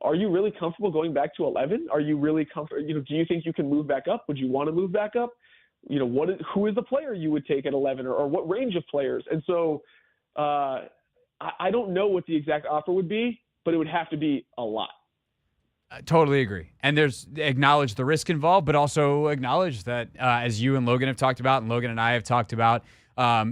are you really comfortable going back to 11? Are you really comfortable? Do you think you can move back up? Would you want to move back up? Who is the player you would take at 11 or what range of players? And so I don't know what the exact offer would be, but it would have to be a lot. I totally agree. And there's acknowledge the risk involved, but also acknowledge that as you and Logan have talked about, and Logan and I have talked about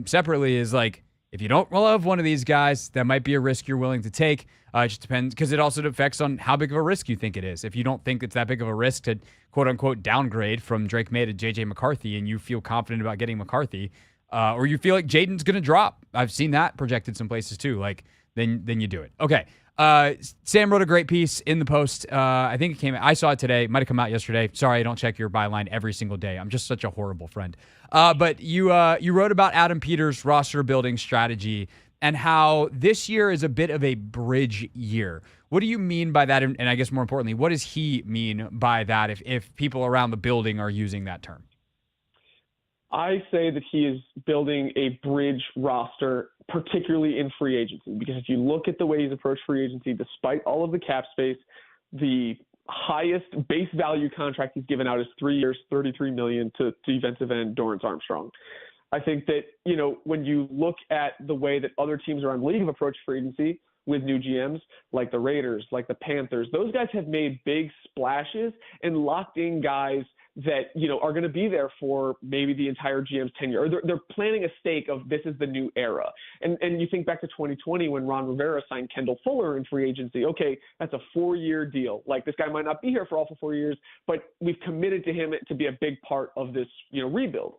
separately, is like, if you don't love one of these guys, that might be a risk you're willing to take. It just depends, because it also affects on how big of a risk you think it is. If you don't think it's that big of a risk to quote unquote downgrade from Drake May to JJ McCarthy, and you feel confident about getting McCarthy, or you feel like Jaden's going to drop, I've seen that projected some places too, then you do it. Okay. Sam wrote a great piece in the Post. I think I saw it today. Might have come out yesterday. Sorry, I don't check your byline every single day. I'm just such a horrible friend. But you wrote about Adam Peters' roster building strategy and how this year is a bit of a bridge year. What do you mean by that? And I guess more importantly, what does he mean by that if people around the building are using that term? I say that he is building a bridge roster, particularly in free agency, because if you look at the way he's approached free agency, despite all of the cap space, the highest base value contract he's given out is 3 years, $33 million to defensive end Dorrance Armstrong. I think that, when you look at the way that other teams around the league have approached free agency with new GMs, like the Raiders, like the Panthers, those guys have made big splashes and locked in guys that, are going to be there for maybe the entire GM's tenure, or they're planting a stake of this is the new era. And you think back to 2020 when Ron Rivera signed Kendall Fuller in free agency. Okay, that's a 4-year deal. Like, this guy might not be here for all 4 years, but we've committed to him to be a big part of this, rebuild.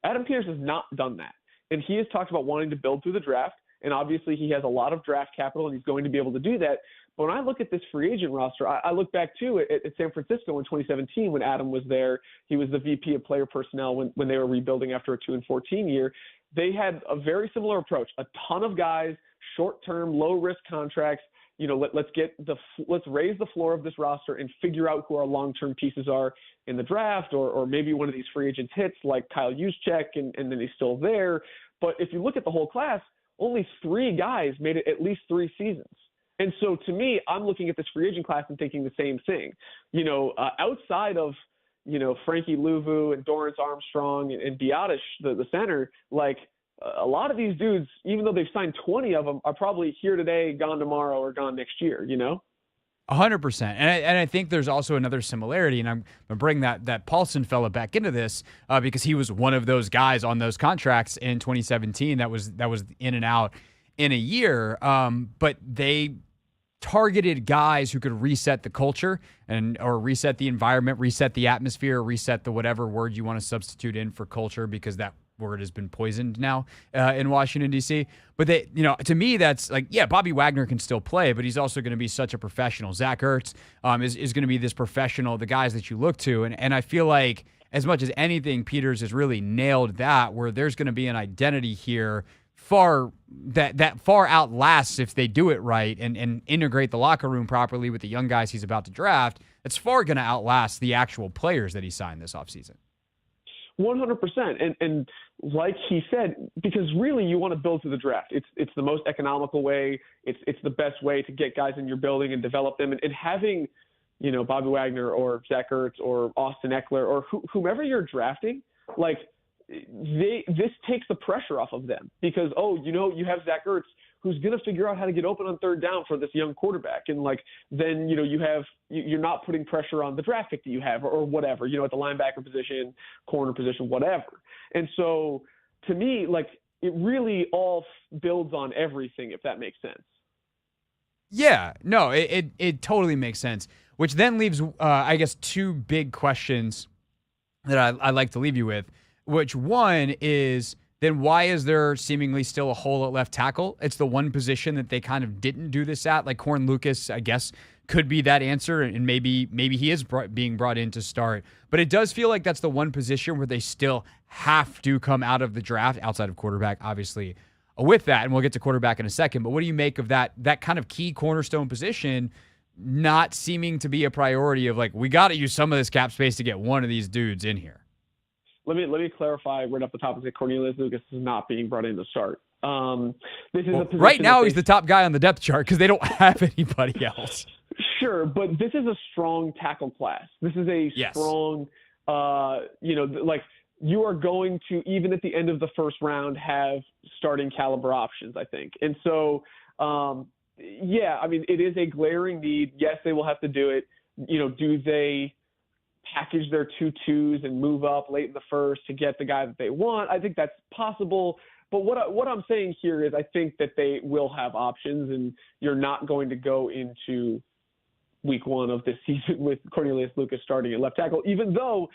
Adam Peters has not done that. And he has talked about wanting to build through the draft. And obviously he has a lot of draft capital and he's going to be able to do that. But when I look at this free agent roster, I look back too at San Francisco in 2017 when Adam was there. He was the VP of player personnel when they were rebuilding after a 2-14 year. They had a very similar approach. A ton of guys, short-term, low-risk contracts. Let's raise the floor of this roster and figure out who our long-term pieces are in the draft, or maybe one of these free agents hits like Kyle Juszczyk and then he's still there. But if you look at the whole class, only 3 guys made it at least 3 seasons. And so to me, I'm looking at this free agent class and thinking the same thing. Outside of, Frankie Louvu and Dorrance Armstrong and Biotish, the center, a lot of these dudes, even though they've signed 20 of them, are probably here today, gone tomorrow, or gone next year, 100%. And I think there's also another similarity, and I'm going to bring that Paulson fella back into this because he was one of those guys on those contracts in 2017 that was in and out in a year. But they targeted guys who could reset the culture or reset the environment, reset the atmosphere, reset the whatever word you want to substitute in for culture, because that word has been poisoned now in Washington, D.C. But they, to me, that's like, yeah, Bobby Wagner can still play, but he's also going to be such a professional. Zach Ertz is going to be this professional, the guys that you look to. And I feel like as much as anything, Peters has really nailed that, where there's going to be an identity here that far outlasts, if they do it right and integrate the locker room properly with the young guys he's about to draft, it's far going to outlast the actual players that he signed this offseason. 100%. And like he said, because really you want to build through the draft. It's the most economical way. It's the best way to get guys in your building and develop them. And having, Bobby Wagner or Zach Ertz or Austin Eckler or whomever you're drafting, this takes the pressure off of them because, you have Zach Ertz who's going to figure out how to get open on third down for this young quarterback. And then, you're not putting pressure on the draft pick that you have or whatever, at the linebacker position, corner position, whatever. And so to me, it really all builds on everything, if that makes sense. Yeah, no, it totally makes sense. Which then leaves, I guess, two big questions that I'd like to leave you with. Which one is, then why is there seemingly still a hole at left tackle? It's the one position that they kind of didn't do this at. Like Corn Lucas, I guess, could be that answer, and maybe he is being brought in to start. But it does feel like that's the one position where they still have to come out of the draft, outside of quarterback, obviously, with that. And we'll get to quarterback in a second. But what do you make of that kind of key cornerstone position not seeming to be a priority of, like, we got to use some of this cap space to get one of these dudes in here? Let me clarify right off the top and say Cornelius Lucas is not being brought in to start. This is a position right now he's the top guy on the depth chart because they don't have anybody else. Sure, but this is a strong tackle class. This is a strong, like you are going to, even at the end of the first round, have starting caliber options, I think. And so, yeah, I mean, it is a glaring need. Yes, they will have to do it. Do they package their 2-2s and move up late in the first to get the guy that they want? I think that's possible. But what I'm saying here is I think that they will have options, and you're not going to go into week one of this season with Cornelius Lucas starting at left tackle, even though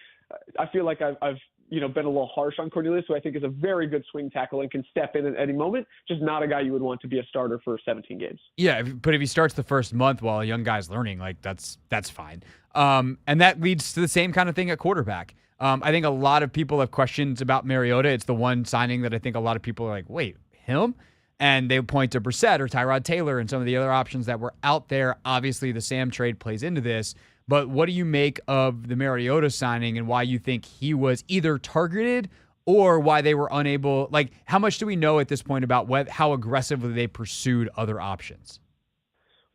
I feel like I've been a little harsh on Cornelius, who I think is a very good swing tackle and can step in at any moment, just not a guy you would want to be a starter for 17 games. Yeah, but if he starts the first month while a young guy's learning, like that's fine. And that leads to the same kind of thing at quarterback. I think a lot of people have questions about Mariota. It's the one signing that I think a lot of people are like, wait, him? And they point to Brissett or Tyrod Taylor and some of the other options that were out there. Obviously, the Sam trade plays into this. But what do you make of the Mariota signing and why you think he was either targeted or why they were unable? Like, how much do we know at this point about how aggressively they pursued other options?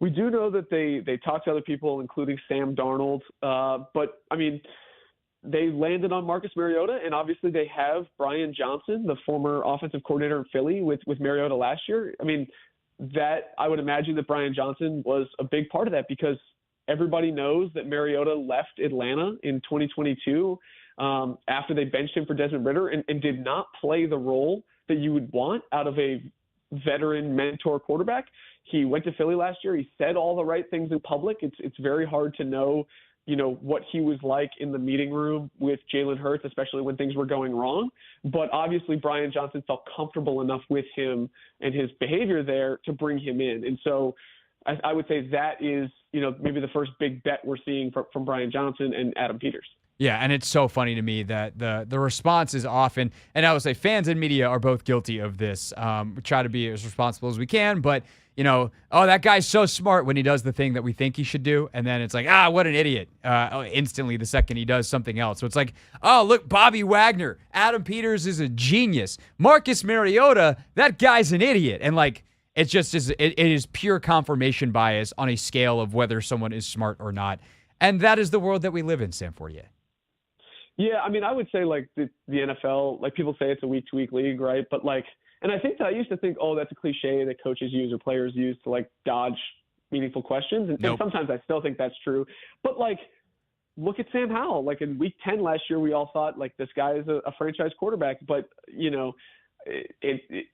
We do know that they talked to other people, including Sam Darnold. But, I mean, they landed on Marcus Mariota, and obviously they have Brian Johnson, the former offensive coordinator in Philly with Mariota last year. I mean, that I would imagine that Brian Johnson was a big part of that because everybody knows that Mariota left Atlanta in 2022 after they benched him for Desmond Ridder and did not play the role that you would want out of a veteran mentor quarterback. He went to Philly last year. He said all the right things in public. It's very hard to know what he was like in the meeting room with Jalen Hurts, especially when things were going wrong. But obviously Brian Johnson felt comfortable enough with him and his behavior there to bring him in. And so I would say that is, maybe the first big bet we're seeing from Brian Johnson and Adam Peters. Yeah, and it's so funny to me that the response is often, and I would say fans and media are both guilty of this. We try to be as responsible as we can, but that guy's so smart when he does the thing that we think he should do, and then it's like, what an idiot, instantly the second he does something else. So it's like, oh, look, Bobby Wagner, Adam Peters is a genius. Marcus Mariota, that guy's an idiot. And like, it is pure confirmation bias on a scale of whether someone is smart or not. And that is the world that we live in, Sam Fortier. Yeah, I mean, I would say like the NFL, like people say it's a week-to-week league, right? But like, and I think that I used to think, that's a cliche that coaches use or players use to like dodge meaningful questions. And, and sometimes I still think that's true. But like, look at Sam Howell. Like in week 10 last year, we all thought like this guy is a franchise quarterback. But,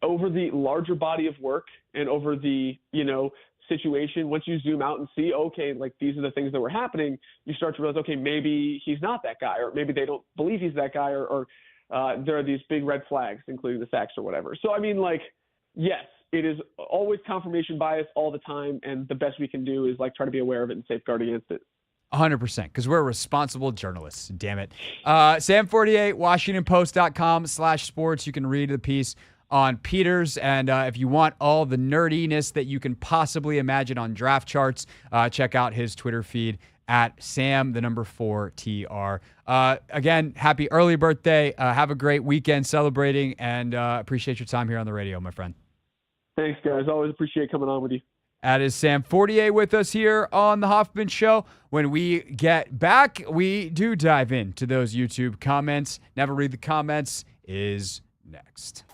over the larger body of work and over the, situation, once you zoom out and see, okay, like these are the things that were happening, you start to realize, okay, maybe he's not that guy, or maybe they don't believe he's that guy, or there are these big red flags, including the sacks or whatever. So, I mean, like, yes, it is always confirmation bias all the time, and the best we can do is like try to be aware of it and safeguard against it. 100%, because we're responsible journalists, damn it. Sam Fortier, WashingtonPost.com/sports. You can read the piece on Peters, and if you want all the nerdiness that you can possibly imagine on draft charts, check out his Twitter feed at Sam4TR. Again, happy early birthday. Have a great weekend celebrating, and appreciate your time here on the radio, my friend. Thanks, guys. Always appreciate coming on with you. That is Sam Fortier with us here on The Hoffman Show. When we get back, we do dive into those YouTube comments. Never read the comments is next.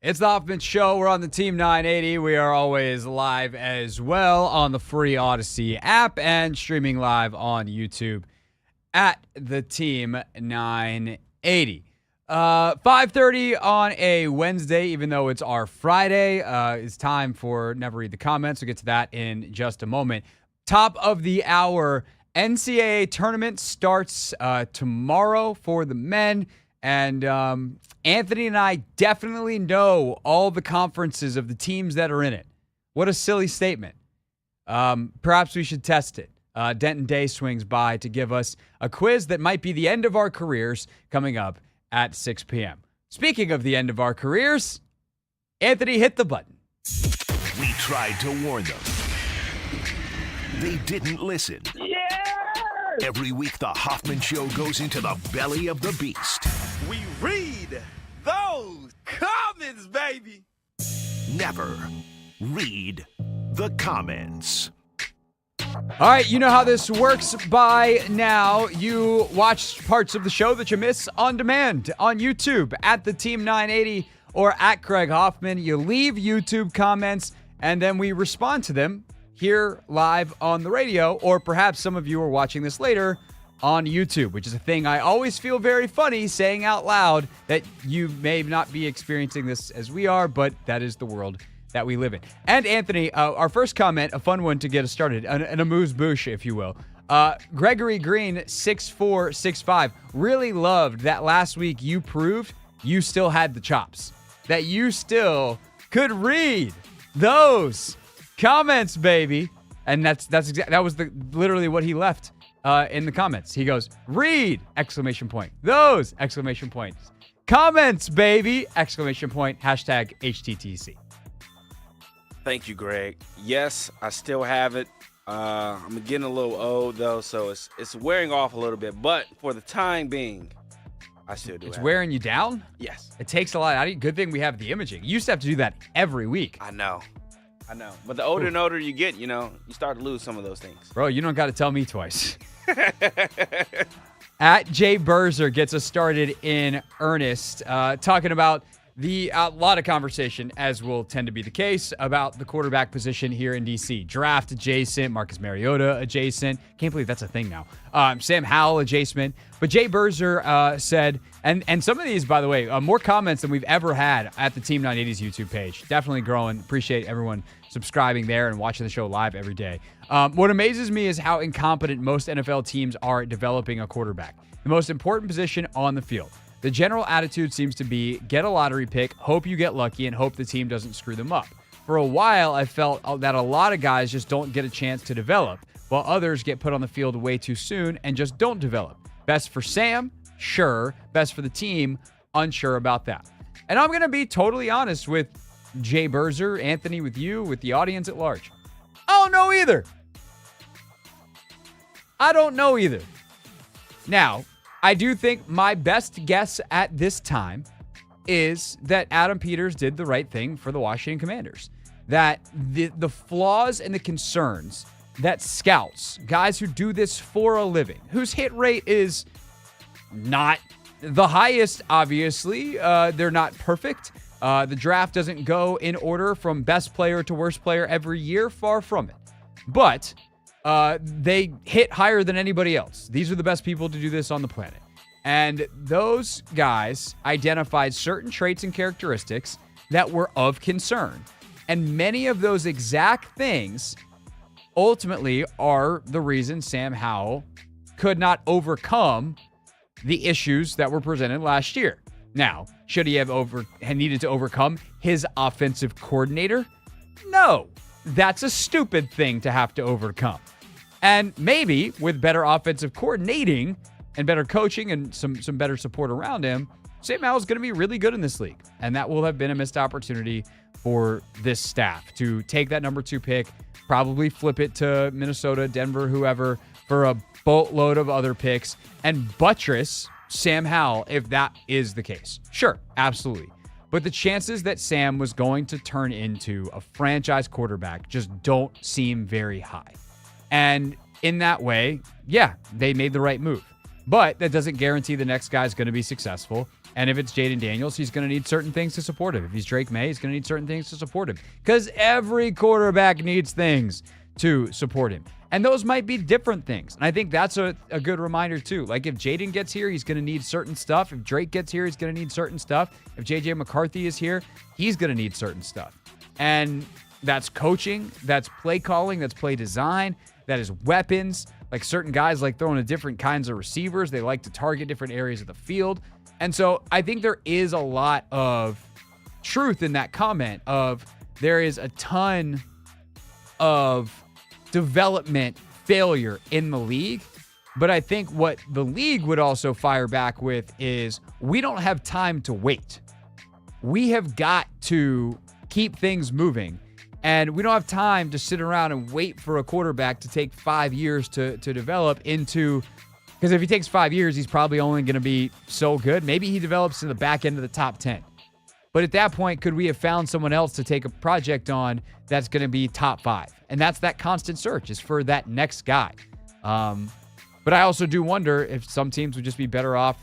It's the Hoffman Show. We're on the Team 980. We are always live as well on the free Odyssey app and streaming live on YouTube at the Team 980. 5:30 on a Wednesday, even though it's our Friday. It's time for Never Read the Comments. We'll get to that in just a moment. Top of the hour, NCAA tournament starts tomorrow for the men. And Anthony and I definitely know all the conferences of the teams that are in it. What a silly statement. Perhaps we should test it. Denton Day swings by to give us a quiz that might be the end of our careers coming up at 6 p.m. Speaking of the end of our careers, Anthony, hit the button. We tried to warn them. They didn't listen. Yeah! Every week, the Hoffman Show goes into the belly of the beast. We read those comments, baby. Never read the comments. All right, you know how this works by now. You watch parts of the show that you miss on demand on YouTube at the Team 980 or at Craig Hoffman. You leave YouTube comments, and then we respond to them here live on the radio, or perhaps some of you are watching this later on YouTube, which is a thing I always feel very funny saying out loud, that you may not be experiencing this as we are, but that is the world that we live in. And Anthony, our first comment, a fun one to get us started, an amuse-bouche, if you will. Gregory Green, 6465, really loved that last week you proved you still had the chops, that you still could read those comments, baby. And that was literally what he left in the comments. He goes, read, exclamation point, those, exclamation points, comments, baby, exclamation point, hashtag HTTC. Thank you, Greg. Yes, I still have it. I'm getting a little old, though, so it's wearing off a little bit. But for the time being, I still do It's have wearing you down? Yes. It takes a lot out of you. Good thing we have the imaging. You used to have to do that every week. I know. But the older and older you get, you start to lose some of those things. Bro, you don't got to tell me twice. At Jay Berzer gets us started in earnest, talking about a lot of conversation, as will tend to be the case, about the quarterback position here in D.C. Draft adjacent, Marcus Mariota adjacent. Can't believe that's a thing now. Sam Howell adjacent. But Jay Berzer said, and some of these, by the way, more comments than we've ever had at the Team 980's YouTube page. Definitely growing. Appreciate everyone subscribing there and watching the show live every day. What amazes me is how incompetent most NFL teams are at developing a quarterback, the most important position on the field. The general attitude seems to be get a lottery pick, hope you get lucky, and hope the team doesn't screw them up. For a while, I felt that a lot of guys just don't get a chance to develop, while others get put on the field way too soon and just don't develop. Best for Sam? Sure. Best for the team? Unsure about that. And I'm going to be totally honest with Jay Berzer, Anthony, with you, with the audience at large. I don't know either. Now, I do think my best guess at this time is that Adam Peters did the right thing for the Washington Commanders. That the flaws and the concerns that scouts, guys who do this for a living, whose hit rate is not the highest, obviously. They're not perfect. The draft doesn't go in order from best player to worst player every year, far from it. But they hit higher than anybody else. These are the best people to do this on the planet. And those guys identified certain traits and characteristics that were of concern. And many of those exact things ultimately are the reason Sam Howell could not overcome the issues that were presented last year. Now, should he have needed to overcome his offensive coordinator? No, that's a stupid thing to have to overcome. And maybe with better offensive coordinating and better coaching and some better support around him, Sam Howell's going to be really good in this league. And that will have been a missed opportunity for this staff to take that number 2 pick, probably flip it to Minnesota, Denver, whoever, for a boatload of other picks and buttress Sam Howell if that is the case. Sure, absolutely. But the chances that Sam was going to turn into a franchise quarterback just don't seem very high. And in that way, yeah, they made the right move. But that doesn't guarantee the next guy's going to be successful. And if it's Jaden Daniels, he's going to need certain things to support him. If he's Drake May, he's going to need certain things to support him. Because every quarterback needs things to support him. And those might be different things. And I think that's a good reminder, too. Like, if Jaden gets here, he's going to need certain stuff. If Drake gets here, he's going to need certain stuff. If J.J. McCarthy is here, he's going to need certain stuff. And that's coaching, that's play calling, that's play design, that is weapons. Like, certain guys like throwing to different kinds of receivers. They like to target different areas of the field. And so I think there is a lot of truth in that comment of there is a ton of development failure in the league. But I think what the league would also fire back with is we don't have time to wait. We have got to keep things moving. And we don't have time to sit around and wait for a quarterback to take 5 years to develop into, because if he takes 5 years, he's probably only going to be so good. Maybe he develops in the back end of the top 10. But at that point, could we have found someone else to take a project on that's going to be top 5? And that's that constant search, is for that next guy. But I also do wonder if some teams would just be better off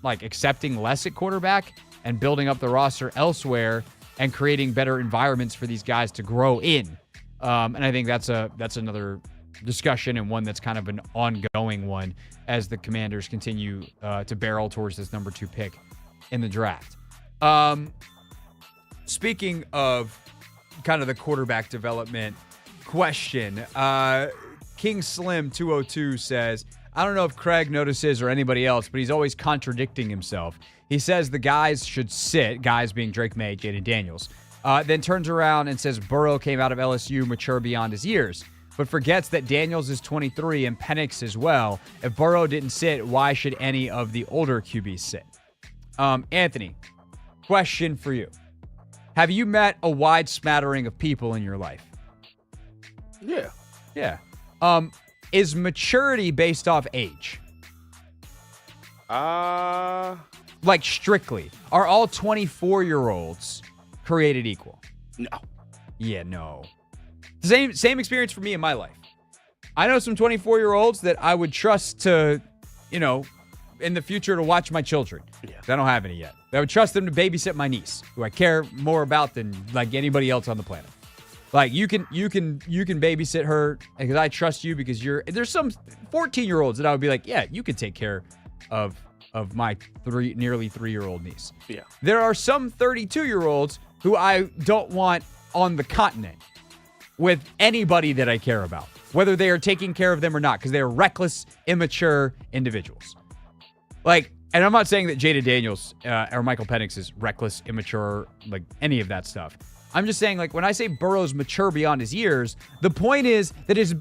like accepting less at quarterback and building up the roster elsewhere and creating better environments for these guys to grow in. And I think that's another discussion, and one that's kind of an ongoing one as the Commanders continue to barrel towards this number 2 pick in the draft. Speaking of kind of the quarterback development question, King Slim 202 says, I don't know if Craig notices or anybody else, but he's always contradicting himself. He says the guys should sit, guys being Drake May, Jaden Daniels, then turns around and says Burrow came out of LSU mature beyond his years, but forgets that Daniels is 23 and Penix as well. If Burrow didn't sit, why should any of the older QBs sit? Anthony, question for you. Have you met a wide smattering of people in your life? Yeah. Yeah. Is maturity based off age? Like strictly. Are all 24-year-olds created equal? No. Yeah, no. Same experience for me in my life. I know some 24-year-olds that I would trust to, in the future to watch my children. Yeah. I don't have any yet. I would trust them to babysit my niece, who I care more about than like anybody else on the planet. Like you can babysit her because I trust you because there's some 14-year-olds that I would be like, yeah, you could take care of my nearly 3-year-old niece. Yeah. There are some 32-year-olds who I don't want on the continent with anybody that I care about, whether they are taking care of them or not, because they are reckless, immature individuals. Like, and I'm not saying that Jaden Daniels or Michael Penix is reckless, immature, like any of that stuff. I'm just saying, like, when I say Burrow's mature beyond his years, the point is that it's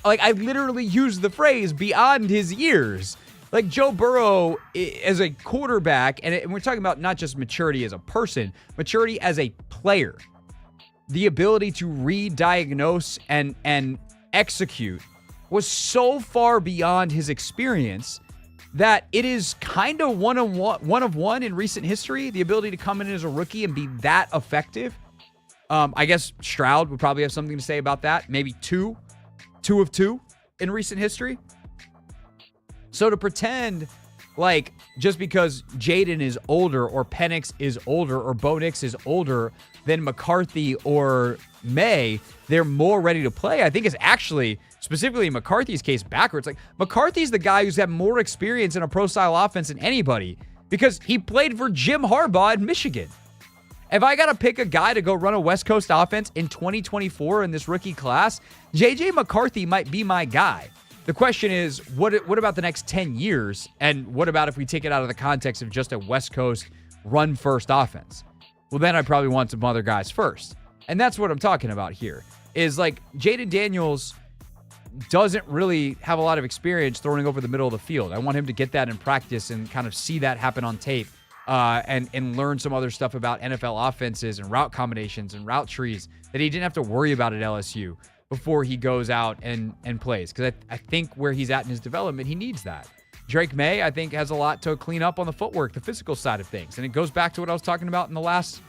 I literally use the phrase beyond his years. Like, Joe Burrow as a quarterback, and we're talking about not just maturity as a person, maturity as a player. The ability to read, diagnose, and execute was so far beyond his experience that it is kind of one of one in recent history. The ability to come in as a rookie and be that effective. I guess Stroud would probably have something to say about that. Maybe two of two in recent history. So to pretend like just because Jaden is older or Penix is older or Bo Nix is older than McCarthy or May, they're more ready to play, I think is actually, specifically in McCarthy's case, backwards. Like, McCarthy's the guy who's had more experience in a pro-style offense than anybody because he played for Jim Harbaugh in Michigan. If I got to pick a guy to go run a West Coast offense in 2024 in this rookie class, J.J. McCarthy might be my guy. The question is, what about the next 10 years? And what about if we take it out of the context of just a West Coast run-first offense? Well, then I probably want some other guys first. And that's what I'm talking about here, is like Jaden Daniels doesn't really have a lot of experience throwing over the middle of the field. I want him to get that in practice and kind of see that happen on tape. And learn some other stuff about NFL offenses and route combinations and route trees that he didn't have to worry about at LSU before he goes out and plays. Because I think where he's at in his development, he needs that. Drake May, I think, has a lot to clean up on the footwork, the physical side of things. And it goes back to what I was talking about in the last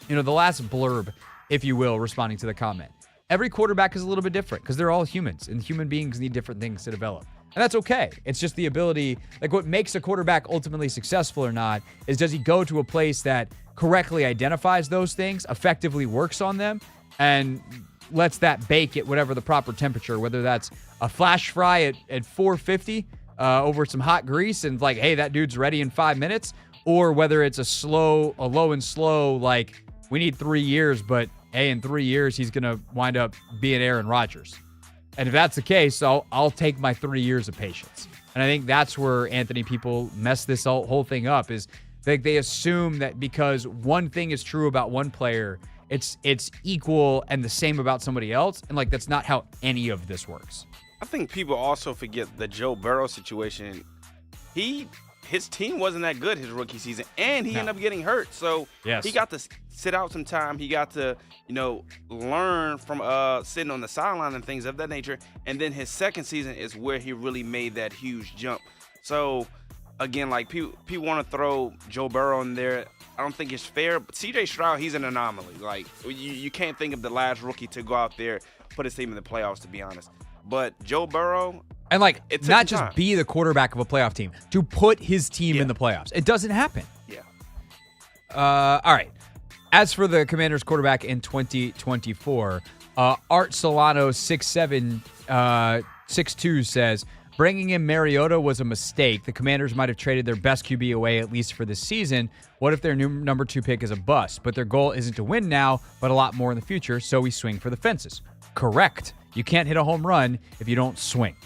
blurb, if you will, responding to the comment. Every quarterback is a little bit different because they're all humans, and human beings need different things to develop. And that's okay. It's just the ability, like what makes a quarterback ultimately successful or not is does he go to a place that correctly identifies those things, effectively works on them, and lets that bake at whatever the proper temperature, whether that's a flash fry at 450 over some hot grease and like, hey, that dude's ready in 5 minutes, or whether it's a low and slow, like we need 3 years, but hey, in 3 years, he's going to wind up being Aaron Rodgers. And if that's the case, I'll take my 3 years of patience. And I think that's where Anthony people mess this whole thing up is they assume that because one thing is true about one player, it's equal and the same about somebody else. And like, that's not how any of this works. I think people also forget the Joe Burrow situation. His team wasn't that good his rookie season, and he ended up getting hurt. So he got to sit out some time. He got to, learn from sitting on the sideline and things of that nature. And then his second season is where he really made that huge jump. So, again, like people want to throw Joe Burrow in there. I don't think it's fair. But C.J. Stroud, he's an anomaly. Like, you can't think of the last rookie to go out there, put his team in the playoffs, to be honest. But Joe Burrow, and like, it's not just be the quarterback of a playoff team, to put his team in the playoffs. It doesn't happen. Yeah. All right. As for the Commanders quarterback in 2024, Art Solano 6'7", 6'2" says, bringing in Mariota was a mistake. The Commanders might have traded their best QB away, at least for this season. What if their new number 2 pick is a bust? But their goal isn't to win now, but a lot more in the future, so we swing for the fences. Correct. You can't hit a home run if you don't swing.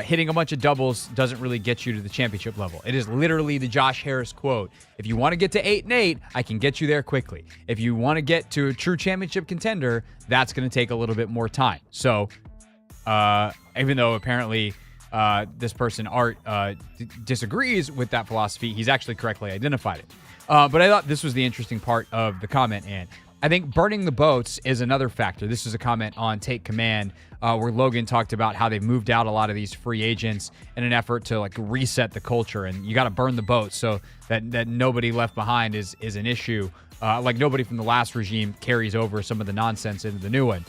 Hitting a bunch of doubles doesn't really get you to the championship level. It is literally the Josh Harris quote. If you want to get to 8-8, I can get you there quickly. If you want to get to a true championship contender, that's going to take a little bit more time. So, even though apparently this person, Art, disagrees with that philosophy, he's actually correctly identified it. But I thought this was the interesting part of the comment, and I think burning the boats is another factor. This is a comment on Take Command where Logan talked about how they've moved out a lot of these free agents in an effort to like reset the culture, and you got to burn the boats so that nobody left behind is an issue. Like nobody from the last regime carries over some of the nonsense into the new one.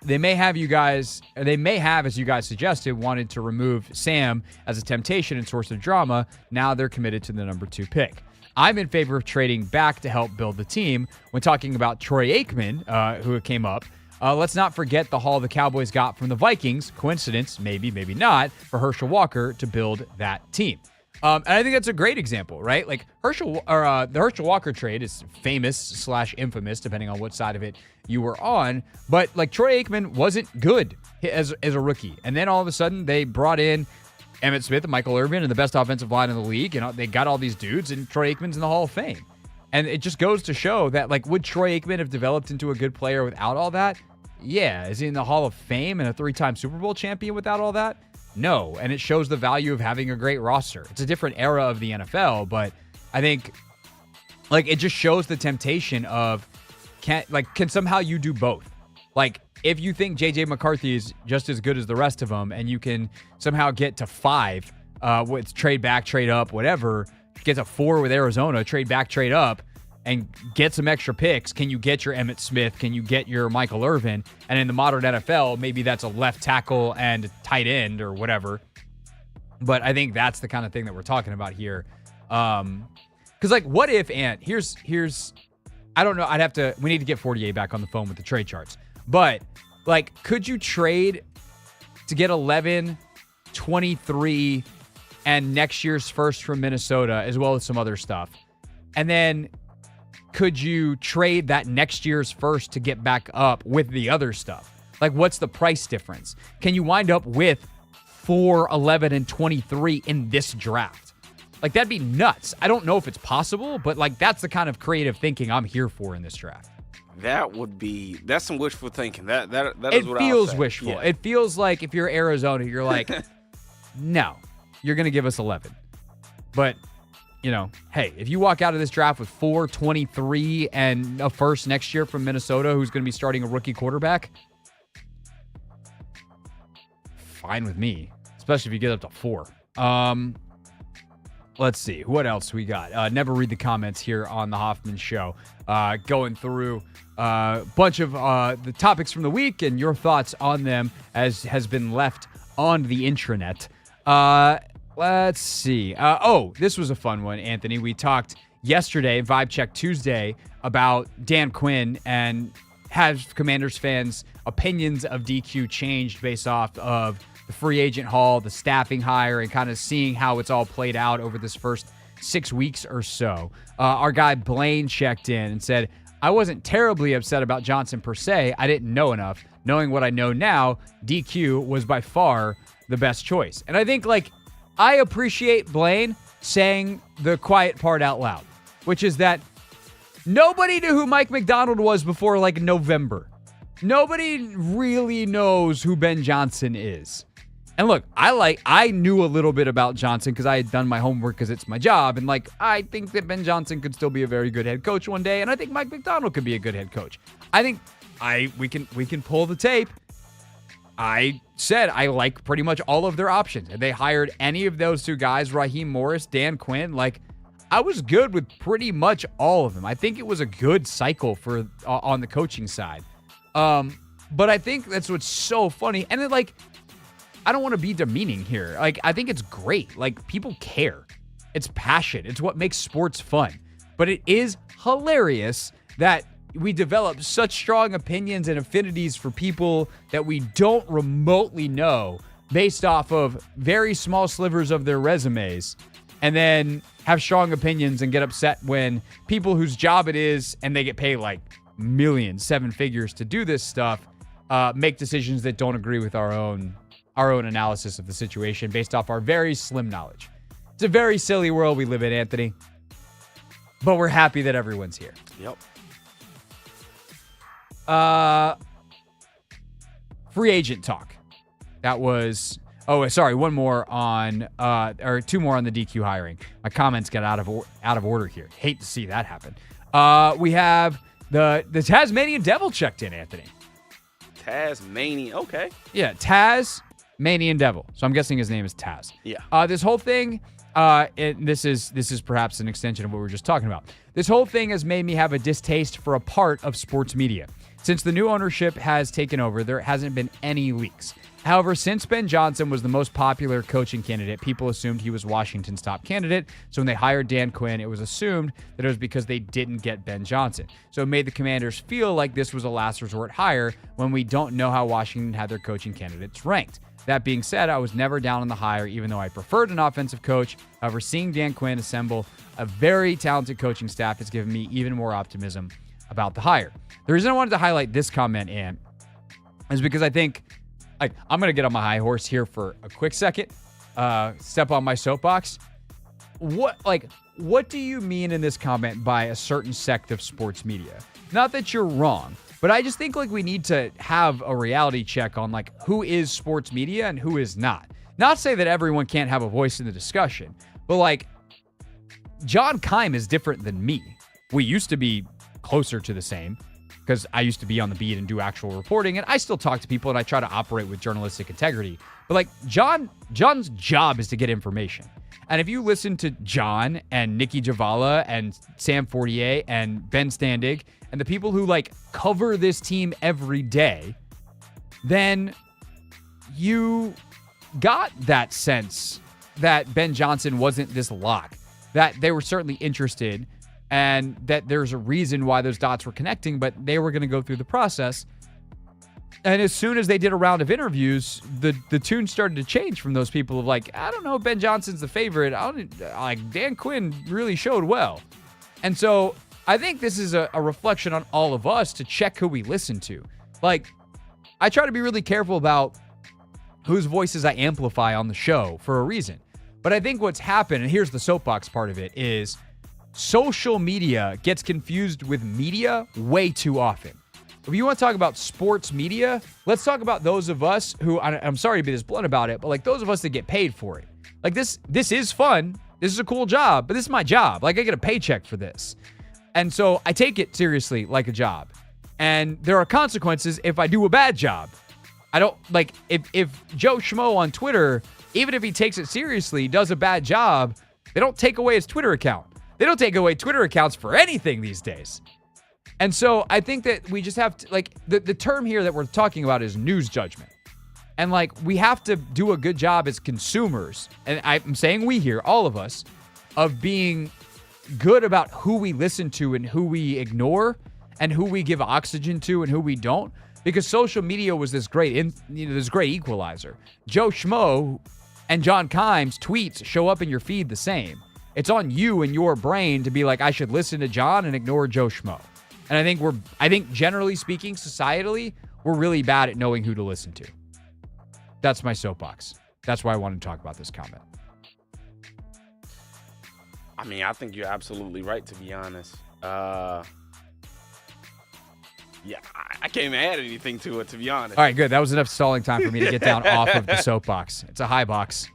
They may have, as you guys suggested, wanted to remove Sam as a temptation and source of drama. Now they're committed to the number 2 pick. I'm in favor of trading back to help build the team. When talking about Troy Aikman, who came up, let's not forget the haul the Cowboys got from the Vikings. Coincidence? Maybe, maybe not, for Herschel Walker to build that team. And I think that's a great example, right? Like the Herschel Walker trade is famous/infamous, depending on what side of it you were on. But like Troy Aikman wasn't good as a rookie, and then all of a sudden they brought in Emmitt Smith and Michael Irvin and the best offensive line in the league. They got all these dudes, and Troy Aikman's in the Hall of Fame. And it just goes to show that, like, would Troy Aikman have developed into a good player without all that? Yeah. Is he in the Hall of Fame and a 3-time Super Bowl champion without all that? No. And it shows the value of having a great roster. It's a different era of the NFL, but I think, like, it just shows the temptation of, can somehow you do both? Like, if you think J.J. McCarthy is just as good as the rest of them and you can somehow get to 5 with trade back, trade up, whatever, get to 4 with Arizona, trade back, trade up, and get some extra picks, can you get your Emmitt Smith? Can you get your Michael Irvin? And in the modern NFL, maybe that's a left tackle and a tight end or whatever. But I think that's the kind of thing that we're talking about here. Because, like, what if, and here's, I don't know, we need to get 48 back on the phone with the trade charts. But, like, could you trade to get 11, 23, and next year's first from Minnesota, as well as some other stuff? And then could you trade that next year's first to get back up with the other stuff? Like, what's the price difference? Can you wind up with 4, 11, and 23 in this draft? Like, that'd be nuts. I don't know if it's possible, but, like, that's the kind of creative thinking I'm here for in this draft. That's some wishful thinking. That is what it feels wishful. Yeah. It feels like if you're Arizona, you're like, no, you're going to give us 11. But, hey, if you walk out of this draft with 4, 23, and a first next year from Minnesota who's going to be starting a rookie quarterback, fine with me, especially if you get up to 4. Let's see. What else we got? Never read the comments here on the Hoffman Show. Going through a bunch of the topics from the week and your thoughts on them as has been left on the intranet. Let's see. This was a fun one, Anthony. We talked yesterday, Vibe Check Tuesday, about Dan Quinn and has Commanders fans' opinions of DQ changed based off of the free agent haul, the staffing hire, and kind of seeing how it's all played out over this first 6 weeks or so. Our guy Blaine checked in and said, I wasn't terribly upset about Johnson per se. I didn't know enough. Knowing what I know now, DQ was by far the best choice. And I think, I appreciate Blaine saying the quiet part out loud, which is that nobody knew who Mike Macdonald was before, November. Nobody really knows who Ben Johnson is. And look, I knew a little bit about Johnson because I had done my homework because it's my job. And I think that Ben Johnson could still be a very good head coach one day. And I think Mike Macdonald could be a good head coach. I think we can pull the tape. I said I like pretty much all of their options. If they hired any of those two guys, Raheem Morris, Dan Quinn, I was good with pretty much all of them. I think it was a good cycle for on the coaching side. But I think that's what's so funny. And then I don't want to be demeaning here. I think it's great. People care. It's passion. It's what makes sports fun. But it is hilarious that we develop such strong opinions and affinities for people that we don't remotely know based off of very small slivers of their resumes, and then have strong opinions and get upset when people whose job it is and they get paid millions, 7 figures to do this stuff, make decisions that don't agree with our own analysis of the situation based off our very slim knowledge. It's a very silly world we live in, Anthony. But we're happy that everyone's here. Yep. Free agent talk. That was... Oh, sorry, one more on... or two more on the DQ hiring. My comments got out of order here. Hate to see that happen. We have the Tasmanian Devil checked in, Anthony. Tasmanian, okay. Yeah, Tasmanian Devil. So I'm guessing his name is Taz. Yeah. This whole thing, this is perhaps an extension of what we were just talking about. This whole thing has made me have a distaste for a part of sports media. Since the new ownership has taken over, there hasn't been any leaks. However, since Ben Johnson was the most popular coaching candidate, people assumed he was Washington's top candidate. So when they hired Dan Quinn, it was assumed that it was because they didn't get Ben Johnson. So it made the Commanders feel like this was a last resort hire when we don't know how Washington had their coaching candidates ranked. That being said, I was never down on the hire, even though I preferred an offensive coach. However, seeing Dan Quinn assemble a very talented coaching staff has given me even more optimism about the hire. The reason I wanted to highlight this comment, Ant, is because I think, I'm going to get on my high horse here for a quick second, step on my soapbox. What do you mean in this comment by a certain sect of sports media? Not that you're wrong, but I just think we need to have a reality check on who is sports media and who is not. Not say that everyone can't have a voice in the discussion, but John Keim is different than me. We used to be closer to the same because I used to be on the beat and do actual reporting, and I still talk to people and I try to operate with journalistic integrity. But John's job is to get information. And if you listen to John and Nikki Javala and Sam Fortier and Ben Standig and the people who cover this team every day, then you got that sense that Ben Johnson wasn't this lock, that they were certainly interested and that there's a reason why those dots were connecting, but they were going to go through the process. And as soon as they did a round of interviews, the tune started to change from those people of I don't know, Ben Johnson's the favorite. Dan Quinn really showed well. And so I think this is a reflection on all of us to check who we listen to. I try to be really careful about whose voices I amplify on the show for a reason. But I think what's happened, and here's the soapbox part of it, is social media gets confused with media way too often. If you want to talk about sports media, let's talk about those of us who, I'm sorry to be this blunt about it, but those of us that get paid for it. This is fun. This is a cool job, but this is my job. I get a paycheck for this. And so I take it seriously like a job. And there are consequences if I do a bad job. I don't, if Joe Schmo on Twitter, even if he takes it seriously, does a bad job, they don't take away his Twitter account. They don't take away Twitter accounts for anything these days. And so I think that we just have to, the term here that we're talking about is news judgment. And, like, we have to do a good job as consumers, and I'm saying we here, all of us, of being good about who we listen to and who we ignore and who we give oxygen to and who we don't. Because social media was this great equalizer. Joe Schmo and John Kimes' tweets show up in your feed the same. It's on you and your brain to be like, I should listen to John and ignore Joe Schmo. And I think generally speaking, societally, we're really bad at knowing who to listen to. That's my soapbox. That's why I wanted to talk about this comment. I mean, I think you're absolutely right, to be honest. Yeah, I can't even add anything to it, to be honest. All right, good. That was enough stalling time for me to get down off of the soapbox. It's a high box.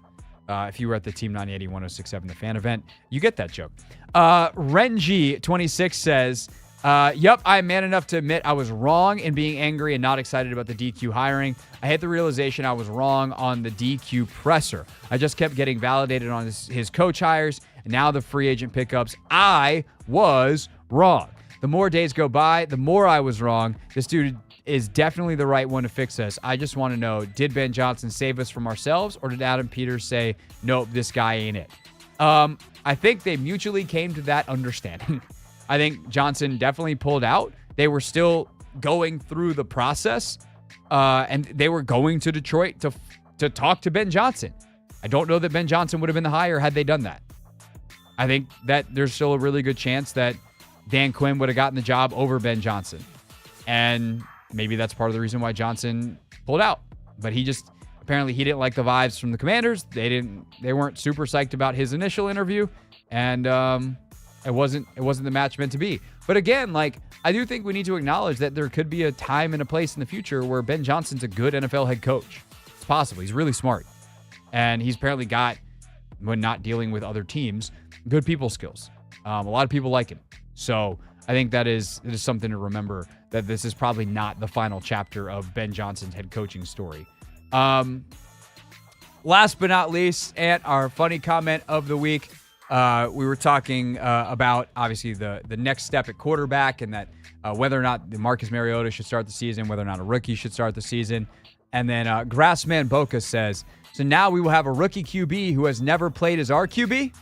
If you were at the Team 980 1067 The Fan event, you get that joke. Renji26 says, yep, I'm man enough to admit I was wrong in being angry and not excited about the DQ hiring. I had the realization I was wrong on the DQ presser. I just kept getting validated on his coach hires, and now the free agent pickups. I was wrong. The more days go by, the more I was wrong. This dude is definitely the right one to fix us. I just want to know, did Ben Johnson save us from ourselves, or did Adam Peters say, nope, this guy ain't it? I think they mutually came to that understanding. I think Johnson definitely pulled out. They were still going through the process, and they were going to Detroit to talk to Ben Johnson. I don't know that Ben Johnson would have been the hire had they done that. I think that there's still a really good chance that Dan Quinn would have gotten the job over Ben Johnson. And maybe that's part of the reason why Johnson pulled out. But apparently he didn't like the vibes from the Commanders. They weren't super psyched about his initial interview. And it wasn't the match meant to be. But again, like, I do think we need to acknowledge that there could be a time and a place in the future where Ben Johnson's a good NFL head coach. It's possible. He's really smart. And he's apparently got, when not dealing with other teams, good people skills. A lot of people like him. So I think it is something to remember, that this is probably not the final chapter of Ben Johnson's head coaching story. Last but not least, and our funny comment of the week, we were talking about, obviously, the next step at quarterback, and that whether or not Marcus Mariota should start the season, whether or not a rookie should start the season. And then Grassman Boca says, so now we will have a rookie QB who has never played as our QB?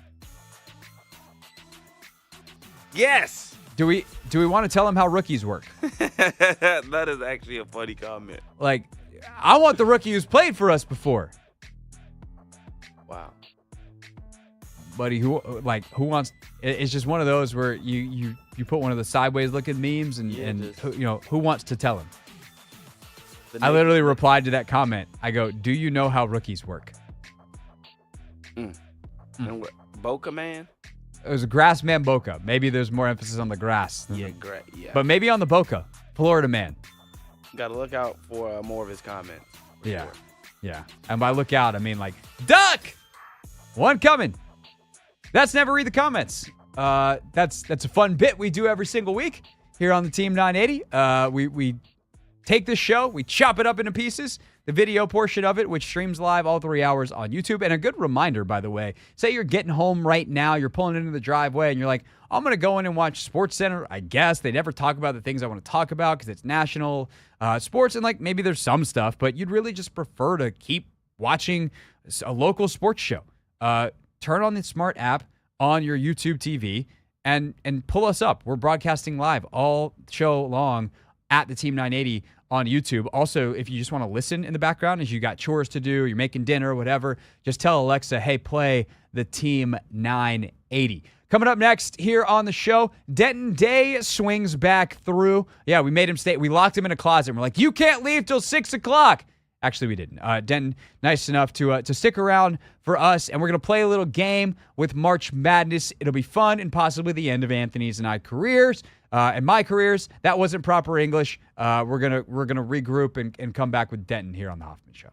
Yes. Do we want to tell him how rookies work? That is actually a funny comment. Like, I want the rookie who's played for us before. Wow. Buddy, who wants? It's just one of those where you put one of the sideways looking memes and who wants to tell him? I literally replied to that comment. I go, do you know how rookies work? And what, Boca Man? It was a Grassman Boca. Maybe there's more emphasis on the grass. Yeah, great. Yeah. But maybe on the Boca, Florida man. Got to look out for more of his comments. Yeah. Sure. Yeah. And by look out, I mean like, duck! One coming. That's never read the comments. That's a fun bit we do every single week here on the Team 980. We take this show, we chop it up into pieces. The video portion of it, which streams live all 3 hours on YouTube. And a good reminder, by the way, say you're getting home right now, you're pulling into the driveway, and you're like, I'm going to go in and watch SportsCenter. I guess they never talk about the things I want to talk about because it's national sports, and like maybe there's some stuff, but you'd really just prefer to keep watching a local sports show. Turn on the smart app on your YouTube TV and pull us up. We're broadcasting live all show long at the Team 980 on YouTube. Also, if you just want to listen in the background as you got chores to do, you're making dinner or whatever, just tell Alexa, hey, play the Team 980. Coming up next here on the show, Denton Day swings back through. Yeah, we made him stay. We locked him in a closet. And we're like, you can't leave till 6 o'clock. Actually, we didn't. Denton, nice enough to stick around for us, and we're going to play a little game with March Madness. It'll be fun and possibly the end of Anthony's and I careers. And my careers, that wasn't proper English. We're gonna regroup and come back with Denton here on the Hoffman Show.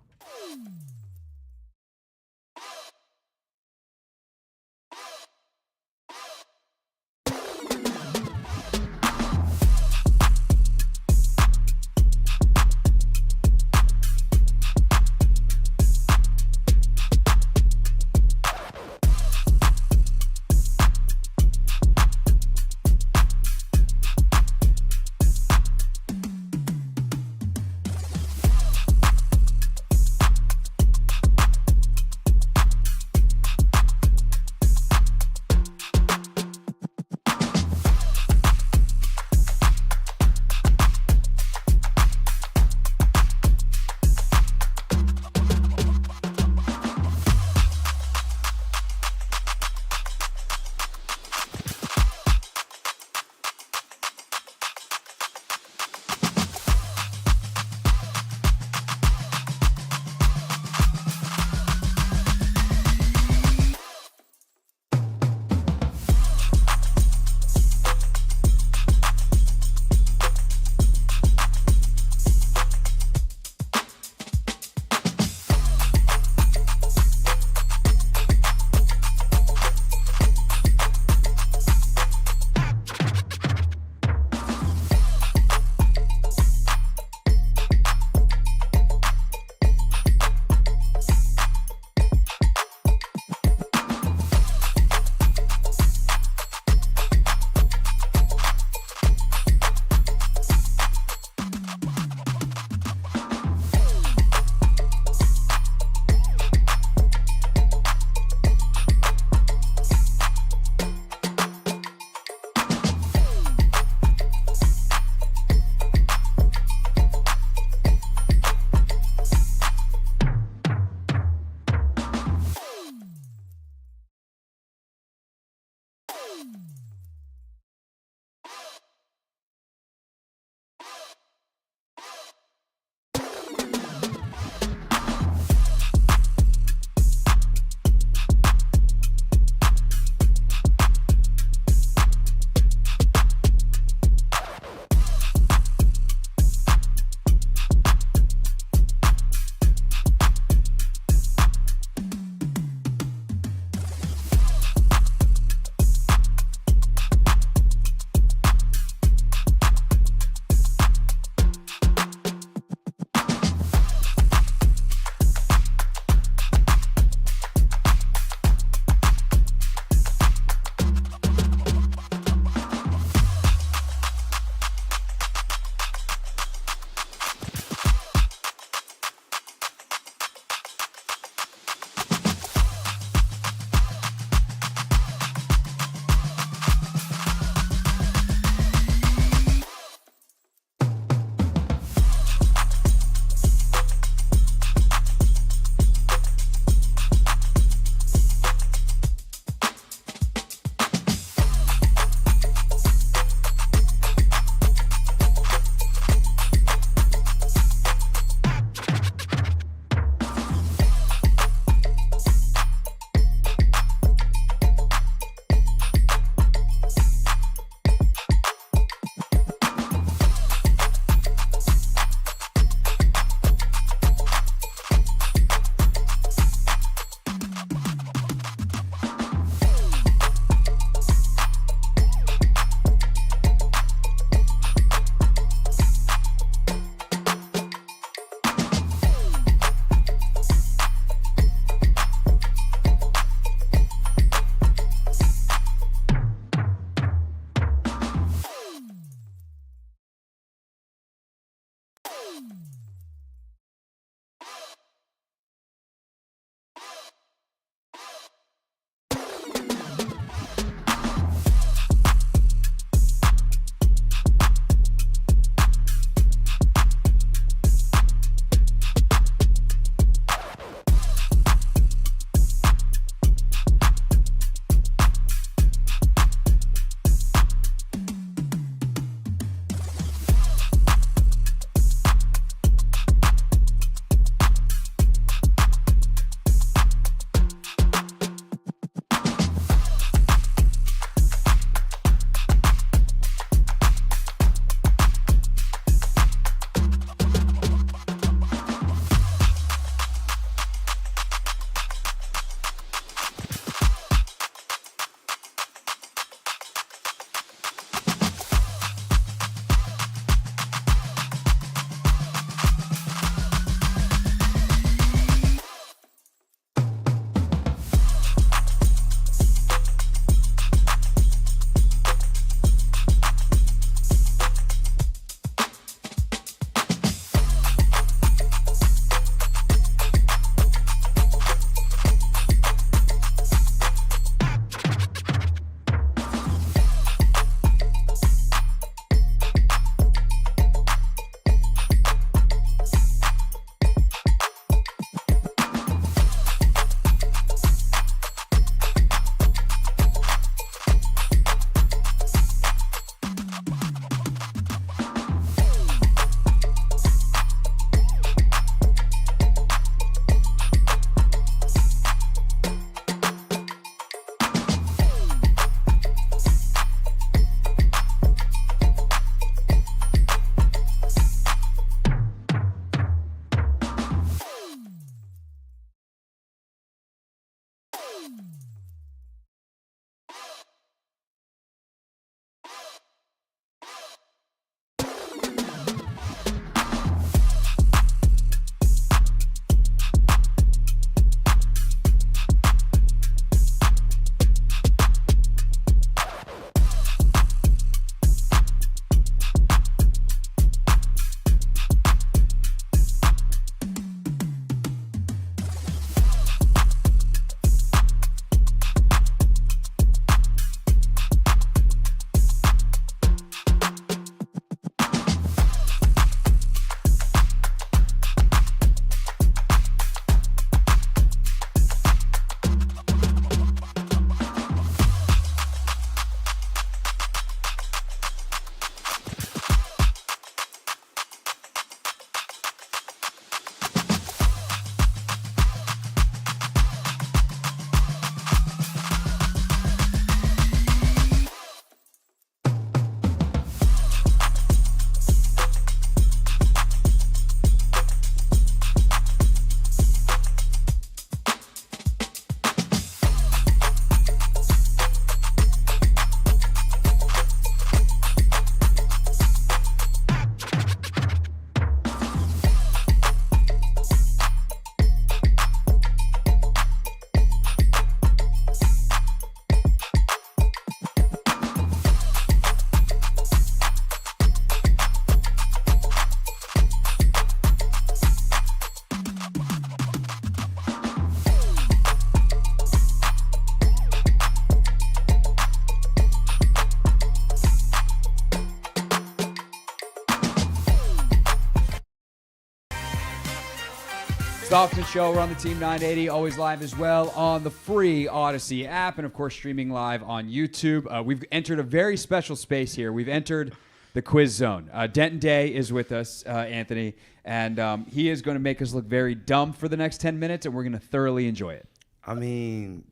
The Hoffman Show. We're on the Team 980, always live as well on the free Odyssey app, and of course streaming live on YouTube. We've entered a very special space here. We've entered the quiz zone. Denton Day is with us, Anthony, and he is going to make us look very dumb for the next 10 minutes, and we're going to thoroughly enjoy it. I mean,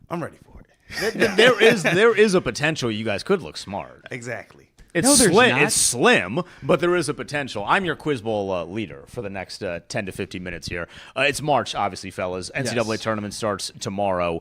I'm ready for it. There is a potential you guys could look smart. Exactly. It's No, there's slim. not. It's slim, but there is a potential. I'm your Quiz Bowl leader for the next 10 to 15 minutes here. It's March, obviously, fellas. NCAA Yes. tournament starts tomorrow.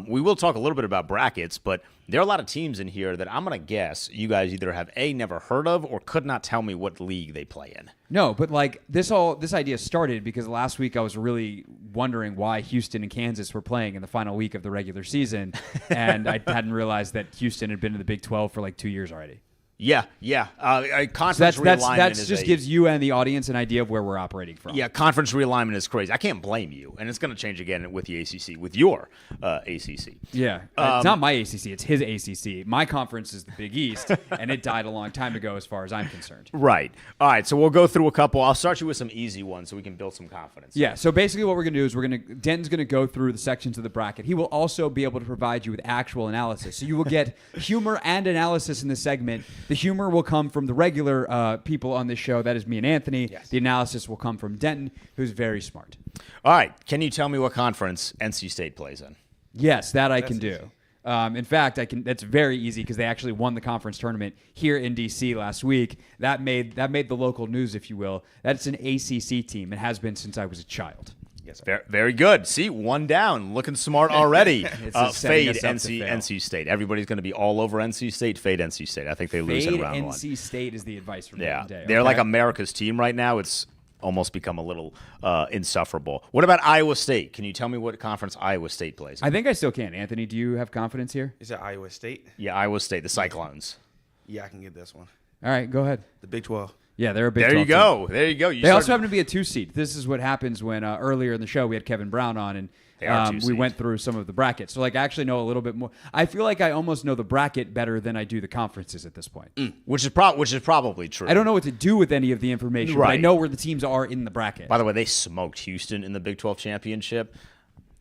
We will talk a little bit about brackets, but there are a lot of teams in here that I'm going to guess you guys either have never heard of or could not tell me what league they play in. No, but like this idea started because last week I was really wondering why Houston and Kansas were playing in the final week of the regular season, and I hadn't realized that Houston had been in the Big 12 for like 2 years already. Yeah. Conference So realignment that is just gives you and the audience an idea of where we're operating from. Yeah, conference realignment is crazy. I can't blame you, and it's going to change again with the ACC, with your ACC. Yeah, it's not my ACC; it's his ACC. My conference is the Big East, and it died a long time ago, as far as I'm concerned. Right. All right. So we'll go through a couple. I'll start you with some easy ones so we can build some confidence. Yeah. So basically, what we're going to do is Denton's going to go through the sections of the bracket. He will also be able to provide you with actual analysis. So you will get humor and analysis in this segment. The humor will come from the regular people on this show. That is me and Anthony. Yes. The analysis will come from Denton, who's very smart. All right. Can you tell me what conference NC State plays in? Yes, that I can do. In fact, I can. That's very easy because they actually won the conference tournament here in DC last week. That made the local news, if you will. That's an ACC team. It has been since I was a child. Yes, very good. See, one down. Looking smart already. Fade NC State. Everybody's going to be all over NC State. Fade NC State. I think they lose in round one. NC State is the advice from Yeah, Day. they're like America's team right now. It's almost become a little insufferable. What about Iowa State? Can you tell me what conference Iowa State plays in? I think I still can. Anthony, do you have confidence here? Is it Iowa State? Yeah, Iowa State, the Cyclones. Yeah, I can get this one. All right, go ahead. The Big 12. Yeah, they're a Big 12 There you go. team. There you go. They also happen to be a 2 seed. This is what happens when earlier in the show we had Kevin Brown on, and we went through some of the brackets. So, I actually know a little bit more. I feel like I almost know the bracket better than I do the conferences at this point. Which is probably true. I don't know what to do with any of the information, but I know where the teams are in the bracket. By the way, they smoked Houston in the Big 12 championship.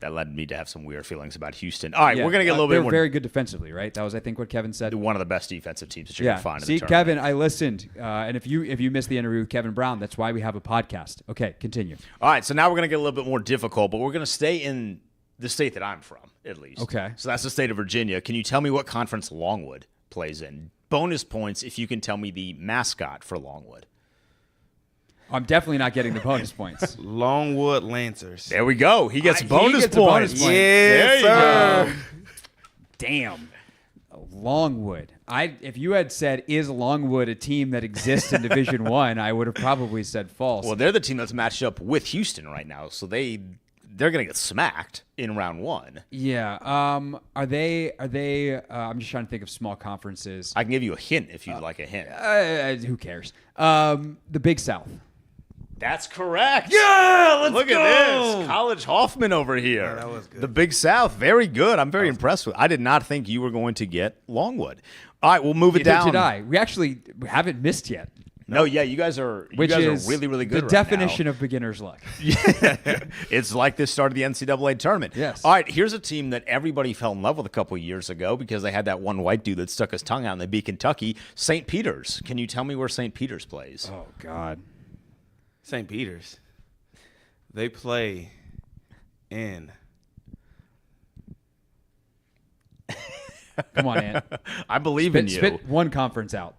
That led me to have some weird feelings about Houston. All right, we're going to get a little bit more. They're very good defensively, right? That was, I think, what Kevin said. One of the best defensive teams that you're going to find in the See, tournament. Kevin, I listened. And if you missed the interview with Kevin Brown, that's why we have a podcast. Okay, continue. All right, so now we're going to get a little bit more difficult, but we're going to stay in the state that I'm from, at least. Okay. So that's the state of Virginia. Can you tell me what conference Longwood plays in? Bonus points if you can tell me the mascot for Longwood. I'm definitely not getting the bonus points. Longwood Lancers. There we go. He gets He bonus gets a bonus points. point. Yes, There you sir. Damn. Longwood. If you had said, is Longwood a team that exists in Division One, I would have probably said false. Well, they're the team that's matched up with Houston right now, so they're going to get smacked in round 1. Yeah. Are they? I'm just trying to think of small conferences. I can give you a hint if you'd like a hint. Who cares? The Big South. That's correct. Yeah, let's Look go. at this. College Hoffman over here. Yeah, that was good. The Big South. Very good. I'm very impressed with I did not think you were going to get Longwood. All right, we'll move it down. Did I? We actually haven't missed yet. No, yeah, you guys are Which is really, really good the right definition now. of beginner's luck. It's like the start of the NCAA tournament. Yes. All right, here's a team that everybody fell in love with a couple of years ago because they had that one white dude that stuck his tongue out and they beat Kentucky. St. Peter's. Can you tell me where St. Peter's plays? Oh, God. St. Peter's. They play in. Come on, Ant. I believe in you. Spit one conference out.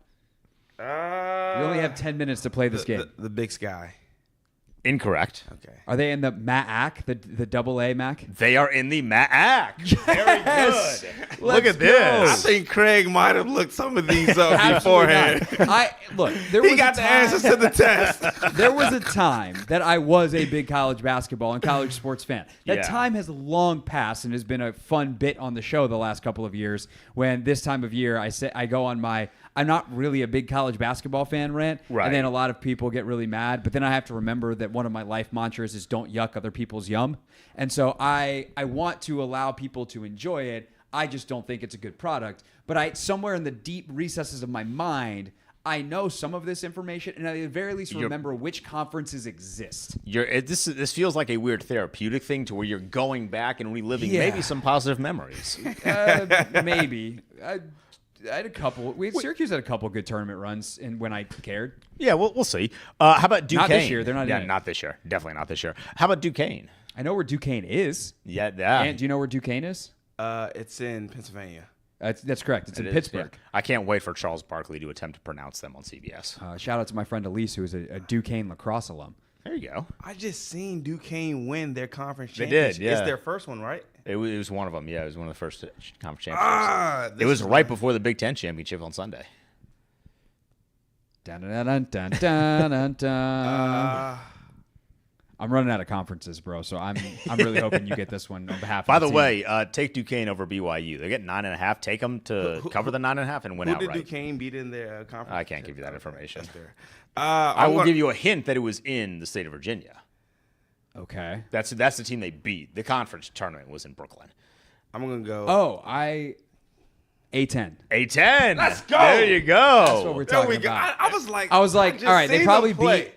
You You only have 10 minutes to play this game. The Big Sky. Incorrect. Okay. Are they in the MAAC, the double A MAC? They are in the MAAC. Very good. Look at I this. think Craig might have looked some of these up Absolutely beforehand. not. Look, there He was got a the time, answers to the test. There was a time that I was a big college basketball and college sports fan. That Yeah. time has long passed and has been a fun bit on the show the last couple of years. When this time of year, I go on my I'm not really a big college basketball fan rant, Right. and then a lot of people get really mad. But then I have to remember that one of my life mantras is "Don't yuck other people's yum," and so I want to allow people to enjoy it. I just don't think it's a good product. But somewhere in the deep recesses of my mind, I know some of this information, and I at the very least remember which conferences exist. This feels like a weird therapeutic thing to where you're going back and reliving Yeah. maybe some positive memories. Maybe. I had a couple. Syracuse had a couple good tournament runs, and when I cared. Yeah, we'll see. How about Duquesne? Not this year. They're not Yeah, in it. not this year. Definitely not this year. How about Duquesne? I know where Duquesne is. Yeah. And do you know where Duquesne is? It's in Pennsylvania. That's correct. It's in It is, Pittsburgh. yeah. I can't wait for Charles Barkley to attempt to pronounce them on CBS. Shout out to my friend Elise, who is a Duquesne lacrosse alum. There you go. I just seen Duquesne win their conference They championship. did, yeah. It's their first one, right? It was one of them. Yeah, it was one of the first conference championships. This It was is right before the Big Ten championship on Sunday. Dun, dun, dun, dun, dun, dun, dun. I'm running out of conferences, bro. So I'm really hoping you get this one on behalf of By the the team. way, take Duquesne over BYU. They get 9.5. Take them to cover the 9.5 and win Who outright. did Duquesne beat in their conference? I can't give you that information. That's fair. I will give you a hint that it was in the state of Virginia. Okay. That's the team they beat. The conference tournament was in Brooklyn. I'm gonna go. Oh, A10. A10. Let's go. There you go. That's what we're There talking we go. about. I was like, I was like, just all right, they seen probably them play.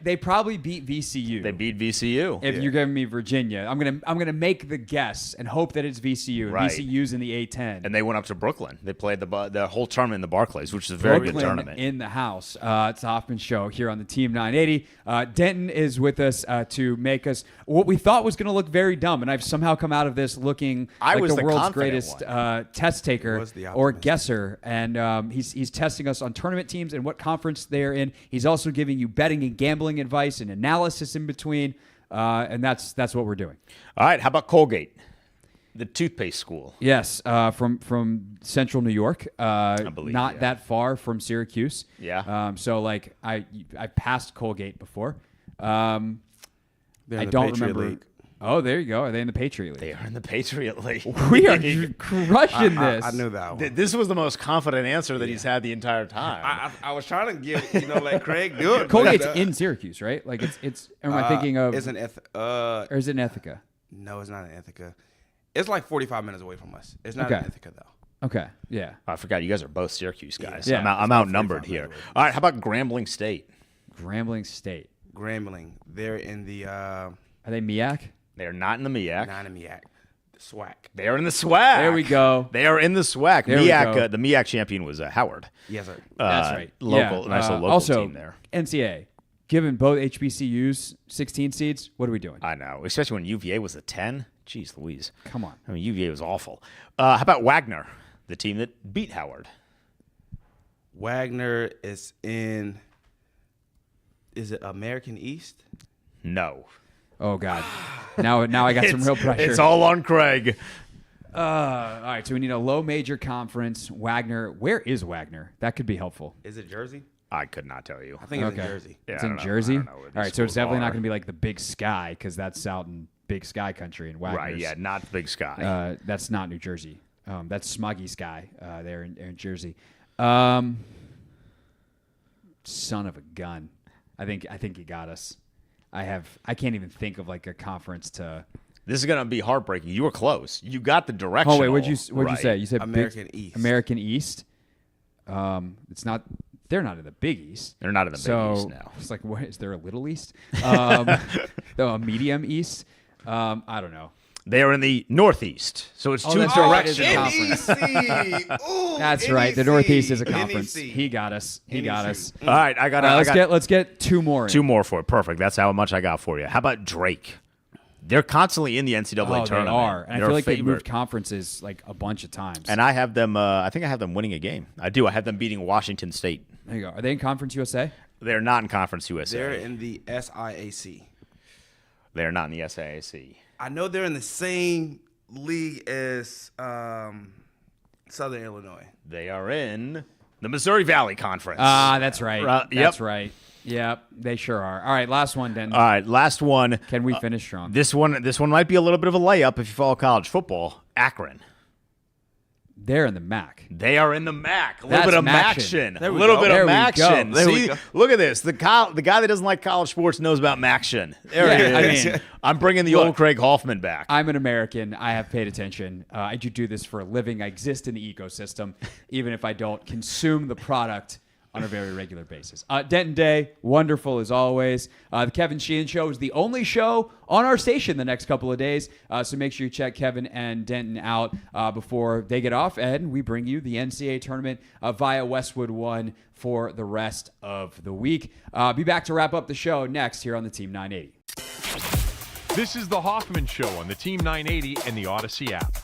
beat VCU. They beat VCU. If you're giving me Virginia, I'm gonna make the guess and hope that it's VCU. And Right. VCU's in the A10. And they went up to Brooklyn. They played the whole tournament in the Barclays, which is a very Brooklyn good tournament. in the house. It's the Hoffman Show here on the Team 980. Denton is with us to make us what we thought was going to look very dumb, and I've somehow come out of this looking I like was the the world's confident greatest one. test taker Was the or optimist. guesser, and he's testing us on tournament teams and what conference they're in. He's also giving you betting and gambling advice and analysis in between, and that's what we're doing. All right, how about Colgate, the toothpaste school? Yes, from Central New York, believe, not yeah. that far from Syracuse. Yeah. So like I passed Colgate before. They're in I the don't Patriot remember. League. Oh, there you go. Are they in the Patriot League? They are in the Patriot League. We are crushing this. I knew that one. This was the most confident answer that he's had the entire time. I was trying to give let Craig do it. Colgate's but, in Syracuse, right? Like it's. Am I thinking of? It's an or is it in Ithaca? No, it's not in Ithaca. It's like 45 minutes away from us. It's not Okay. in Ithaca though. Okay. Yeah. I forgot you guys are both Syracuse guys. Yeah. I'm outnumbered here. 45 minutes away. All right, how about Grambling State? Grambling State. Grambling. They're in the Are they MEAC? They are not in the MEAC. Nonamiac, the SWAC. They are in the SWAC. There we go. They are in the SWAC. There we MEAC, go. the MEAC champion was Howard. Yes, sir. That's right. Local, Yeah. nice little local also, team there. NCAA. Given both HBCUs 16 seeds, what are we doing? I know, especially when UVA was a 10. Jeez Louise. Come on. I mean, UVA was awful. How about Wagner, the team that beat Howard? Wagner is in Is it American East? No. Oh God. Now I got some real pressure. It's all on Craig. All right, so we need a low major conference. Wagner. Where is Wagner? That could be helpful. Is it Jersey? I could not tell you. I think it's in Jersey. Yeah, It's I in don't know. Jersey? I don't know where these All right, so it's schools definitely not are. going to be like the Big Sky because that's out in Big Sky country in Wagner's. Right, yeah, not Big Sky. That's not New Jersey. That's Smoggy Sky there in Jersey. Son of a gun. I think he got us. I can't even think of like a conference to. This is going to be heartbreaking. You were close. You got the direction. Oh wait, what'd you say? You said American East. American East. It's not. They're not in the Big East. They're not in the Big East now. It's like, what is there a Little East? A medium East. I don't know. They are in the Northeast, so it's two that's right, it is directions. a conference. Ooh, That's right. The Northeast is a conference. NEC. He got us. All right, I got. Let's get two more. Two more for it. Perfect. That's how much I got for you. How about Drake? They're constantly in the NCAA tournament. They are. And They're I feel a like they've favorite. moved conferences like a bunch of times. And I have them. I think I have them winning a game. I do. I have them beating Washington State. There you go. Are they in Conference USA? They're not in Conference USA. They're in the SIAC. They're not in the SIAC. I know they're in the same league as Southern Illinois. They are in the Missouri Valley Conference. That's right. That's yep. right. Yep, they sure are. All right, last one, then. All right, last one. Can we finish strong? This one might be a little bit of a layup if you follow college football. Akron. They're in the MAC. They are in the MAC. A That's little bit of Maction. Maction. There A we little go. bit There of we go. Maction. There we See, go. look at this. The guy that doesn't like college sports knows about Maction. There Yeah, it I is. mean, I'm bringing the old Craig Hoffman back. I'm an American. I have paid attention. I do this for a living. I exist in the ecosystem, even if I don't consume the product on a very regular basis. Denton Day, wonderful as always. The Kevin Sheehan Show is the only show on our station the next couple of days, so make sure you check Kevin and Denton out before they get off, and we bring you the NCAA tournament via Westwood One for the rest of the week. Be back to wrap up the show next here on the Team 980. This is the Hoffman Show on the Team 980 and the Odyssey app.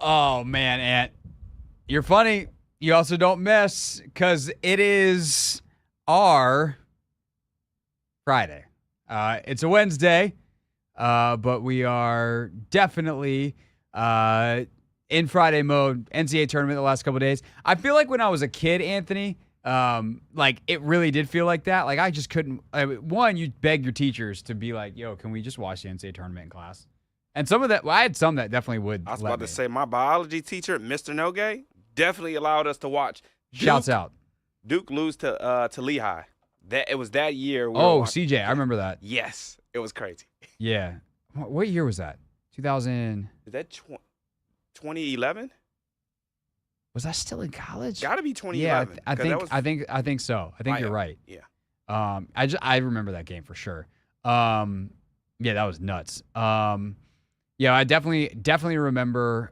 Oh, man, Ant. You're funny. You also don't miss because it is our Friday. It's a Wednesday, but we are definitely in Friday mode. NCAA tournament the last couple of days. I feel like when I was a kid, Anthony, like it really did feel like that. Like I just couldn't. One, you beg your teachers to be like, "Yo, can we just watch the NCAA tournament in class?" And some of that, well, I had some that definitely would. I was about to say my biology teacher, Mr. Noge, definitely allowed us to watch. Shouts out. Duke lose to Lehigh. It was that year. CJ, I remember that. Yes, it was crazy. Yeah. What year was that? 2000. Is that 2011? Was I still in college? Got to be 2011. Yeah, I think so. I think you're right. Yeah. I remember that game for sure. Yeah, that was nuts. Yeah, I definitely remember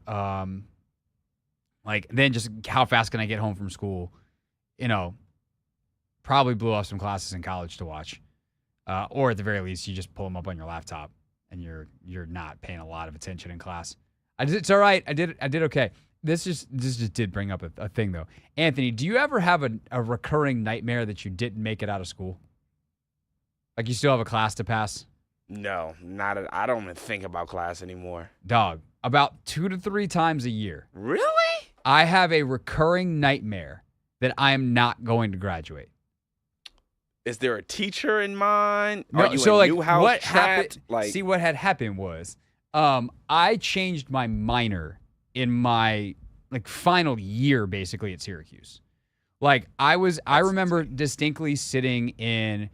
like then just how fast can I get home from school? You know, probably blew off some classes in college to watch. Or at the very least, you just pull them up on your laptop and you're not paying a lot of attention in class. It's all right. I did okay. This just did bring up a thing though. Anthony, do you ever have a recurring nightmare that you didn't make it out of school? Like you still have a class to pass? No, I don't even think about class anymore. Dog, about 2 to 3 times a year. Really? I have a recurring nightmare that I am not going to graduate. Is there a teacher in mind? No, Are you so a like new house what trapped? happened? See, what had happened was, I changed my minor in my final year, basically at Syracuse. Like I remember distinctly sitting in.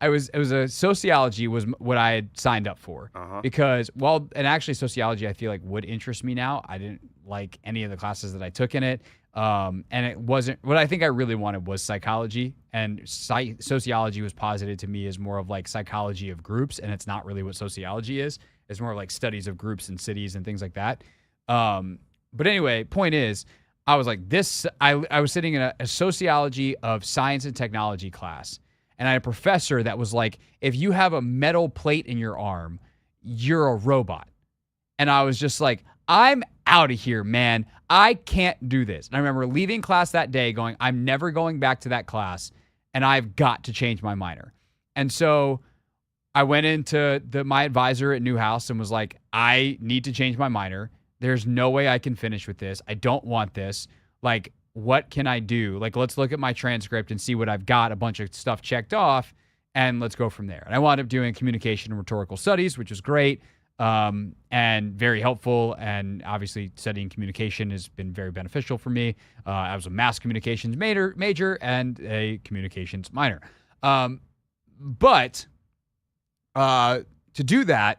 It was a sociology was what I had signed up for because and actually sociology I feel like would interest me now. I didn't like any of the classes that I took in it. And it wasn't what I think I really wanted was psychology, and sociology was posited to me as more of like psychology of groups. And it's not really what sociology is. It's more like studies of groups and cities and things like that. But anyway, point is I was like I was sitting in a sociology of science and technology class. And I had a professor that was like, if you have a metal plate in your arm, you're a robot. And I was just like, I'm out of here, man. I can't do this. And I remember leaving class that day going, I'm never going back to that class, and I've got to change my minor. And so I went into my advisor at Newhouse and was like, I need to change my minor. There's no way I can finish with this. I don't want this. Like, what can I do? Like, let's look at my transcript and see what I've got, a bunch of stuff checked off, and let's go from there. And I wound up doing communication and rhetorical studies, which was great and very helpful. And obviously studying communication has been very beneficial for me. I was a mass communications major and a communications minor. But to do that,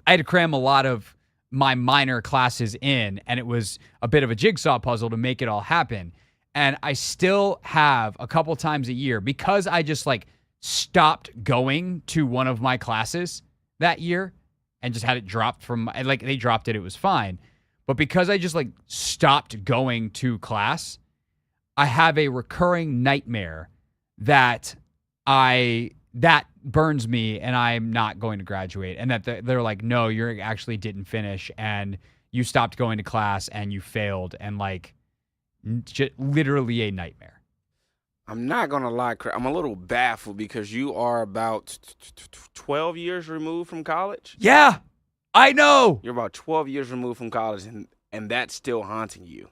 I had to cram a lot of my minor classes in, and it was a bit of a jigsaw puzzle to make it all happen. And I still have a couple times a year, because I just stopped going to one of my classes that year and just had it dropped from, they dropped it, it was fine. But because I just stopped going to class, I have a recurring nightmare that burns me, and I'm not going to graduate. And that they're like, no, you actually didn't finish, and you stopped going to class, and you failed, and literally a nightmare. I'm not going to lie, I'm a little baffled because you are about 12 years removed from college. Yeah, I know. You're about 12 years removed from college, and that's still haunting you.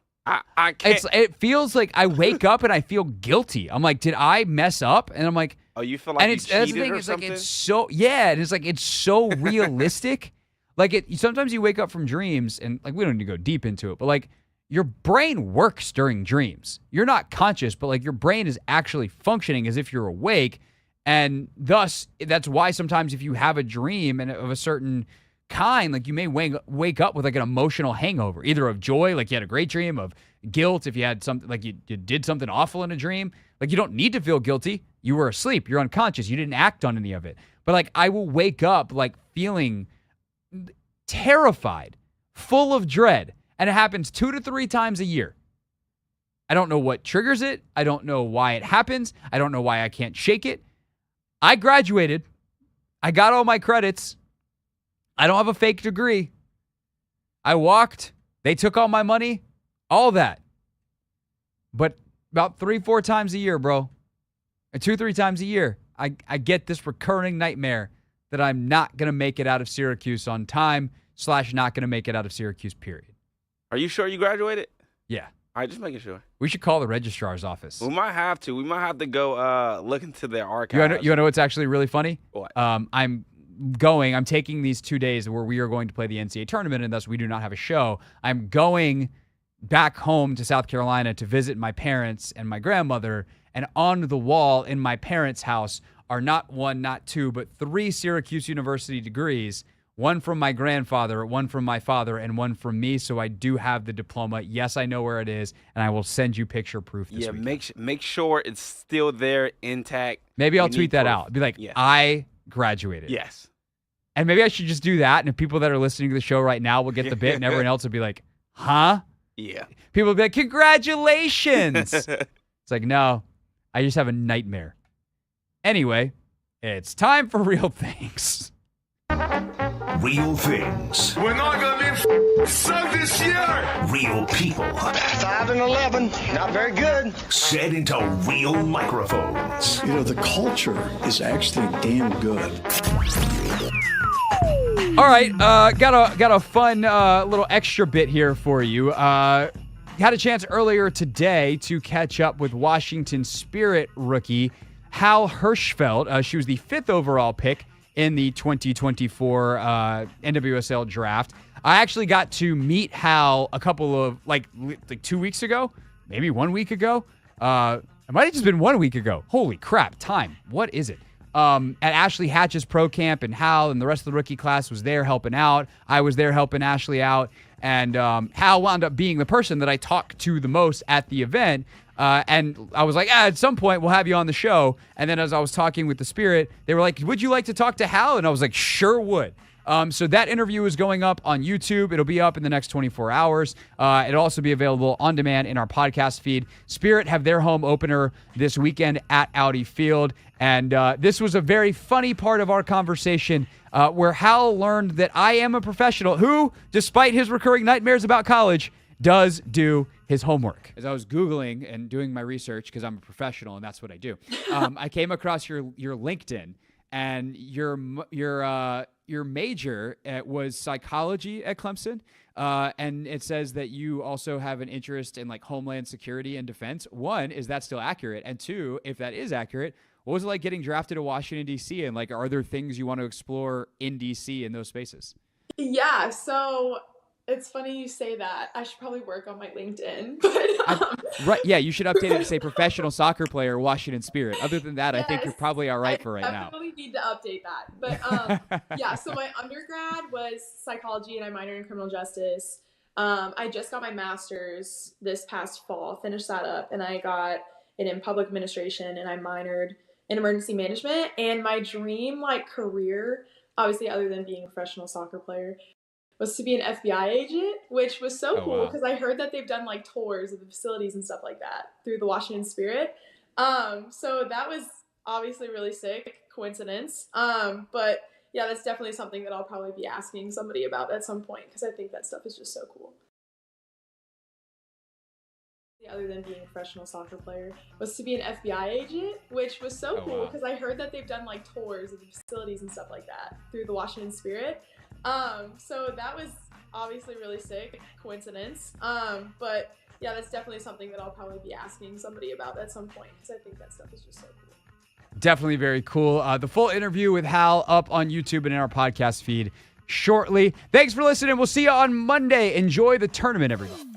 I can't. It feels like I wake up and I feel guilty. I'm like, did I mess up? And I'm like, oh, you feel like you cheated or something? It's so, yeah, and it's so realistic. Sometimes you wake up from dreams, and we don't need to go deep into it, but your brain works during dreams. You're not conscious, but your brain is actually functioning as if you're awake, and thus that's why sometimes if you have a dream and of a certain kind, you may wake up with an emotional hangover, either of joy, you had a great dream, of guilt if you had something, you did something awful in a dream. You don't need to feel guilty. You were asleep. You're unconscious. You didn't act on any of it. But I will wake up feeling terrified, full of dread. And it happens 2 to 3 times a year. I don't know what triggers it. I don't know why it happens. I don't know why I can't shake it. I graduated. I got all my credits. I don't have a fake degree. I walked. They took all my money. All that. But about 3-4 times a year, bro. And 2-3 times a year, I get this recurring nightmare that I'm not going to make it out of Syracuse on time / not going to make it out of Syracuse, period. Are you sure you graduated? Yeah. All right, just making sure. We should call the registrar's office. We might have to. We might have to go look into their archives. You know what's actually really funny? What? I'm taking these 2 days where we are going to play the NCAA tournament, and thus we do not have a show. I'm going back home to South Carolina to visit my parents and my grandmother, and on the wall in my parents' house are not 1, not 2, but 3 Syracuse University degrees, one from my grandfather, one from my father, and one from me, so I do have the diploma. Yes, I know where it is, and I will send you picture proof this weekend. Make sure it's still there, intact. Maybe I'll tweet that out. Be like, I graduated. Yes. And maybe I should just do that, and if people that are listening to the show right now will get the bit, and everyone else will be like, huh? Yeah. People will be like, congratulations. It's like, no, I just have a nightmare. Anyway, it's time for Real Things. Real things. We're not going to be sucked this year. Real people. 5 and 11. Not very good. Said into real microphones. You know, the culture is actually damn good. All right, got a fun little extra bit here for you. Had a chance earlier today to catch up with Washington Spirit rookie Hal Hirschfeld. She was the 5th overall pick in the 2024 NWSL draft. I actually got to meet Hal a couple of, like 2 weeks ago, maybe 1 week ago. It might have just been 1 week ago. Holy crap, time. What is it? At Ashley Hatch's pro camp, and Hal and the rest of the rookie class was there helping out. I was there helping Ashley out. And Hal wound up being the person that I talked to the most at the event. And I was like, at some point we'll have you on the show. And then as I was talking with the Spirit, they were like, would you like to talk to Hal? And I was like, sure would. So that interview is going up on YouTube. It'll be up in the next 24 hours. It'll also be available on demand in our podcast feed. Spirit have their home opener this weekend at Audi Field. And this was a very funny part of our conversation where Hal learned that I am a professional who, despite his recurring nightmares about college, does do his homework. As I was Googling and doing my research, because I'm a professional and that's what I do, I came across your LinkedIn, and your major was psychology at Clemson. And it says that you also have an interest in like homeland security and defense. 1, is that still accurate? And 2, if that is accurate, what was it like getting drafted to Washington, D.C.? And like, are there things you want to explore in D.C. in those spaces? Yeah, so it's funny you say that. I should probably work on my LinkedIn. But, right, yeah, you should update it to say professional soccer player, Washington Spirit. Other than that, yes, I think you're probably all right for right now. I definitely need to update that. But yeah, so my undergrad was psychology and I minored in criminal justice. I just got my master's this past fall, finished that up, and I got it in public administration, and I minored in emergency management. And my dream career, obviously other than being a professional soccer player, was to be an FBI agent, which was so cool because I heard that they've done tours of the facilities and stuff like that through the Washington Spirit. So that was obviously really sick, coincidence. But yeah, that's definitely something that I'll probably be asking somebody about at some point because I think that stuff is just so cool. Other than being a professional soccer player, was to be an FBI agent, which was so cool because I heard that they've done tours of the facilities and stuff like that through the Washington Spirit. So that was obviously really sick, coincidence. But yeah, that's definitely something that I'll probably be asking somebody about at some point because I think that stuff is just so cool. Definitely very cool. The full interview with Hal up on YouTube and in our podcast feed shortly. Thanks for listening. We'll see you on Monday. Enjoy the tournament, everyone.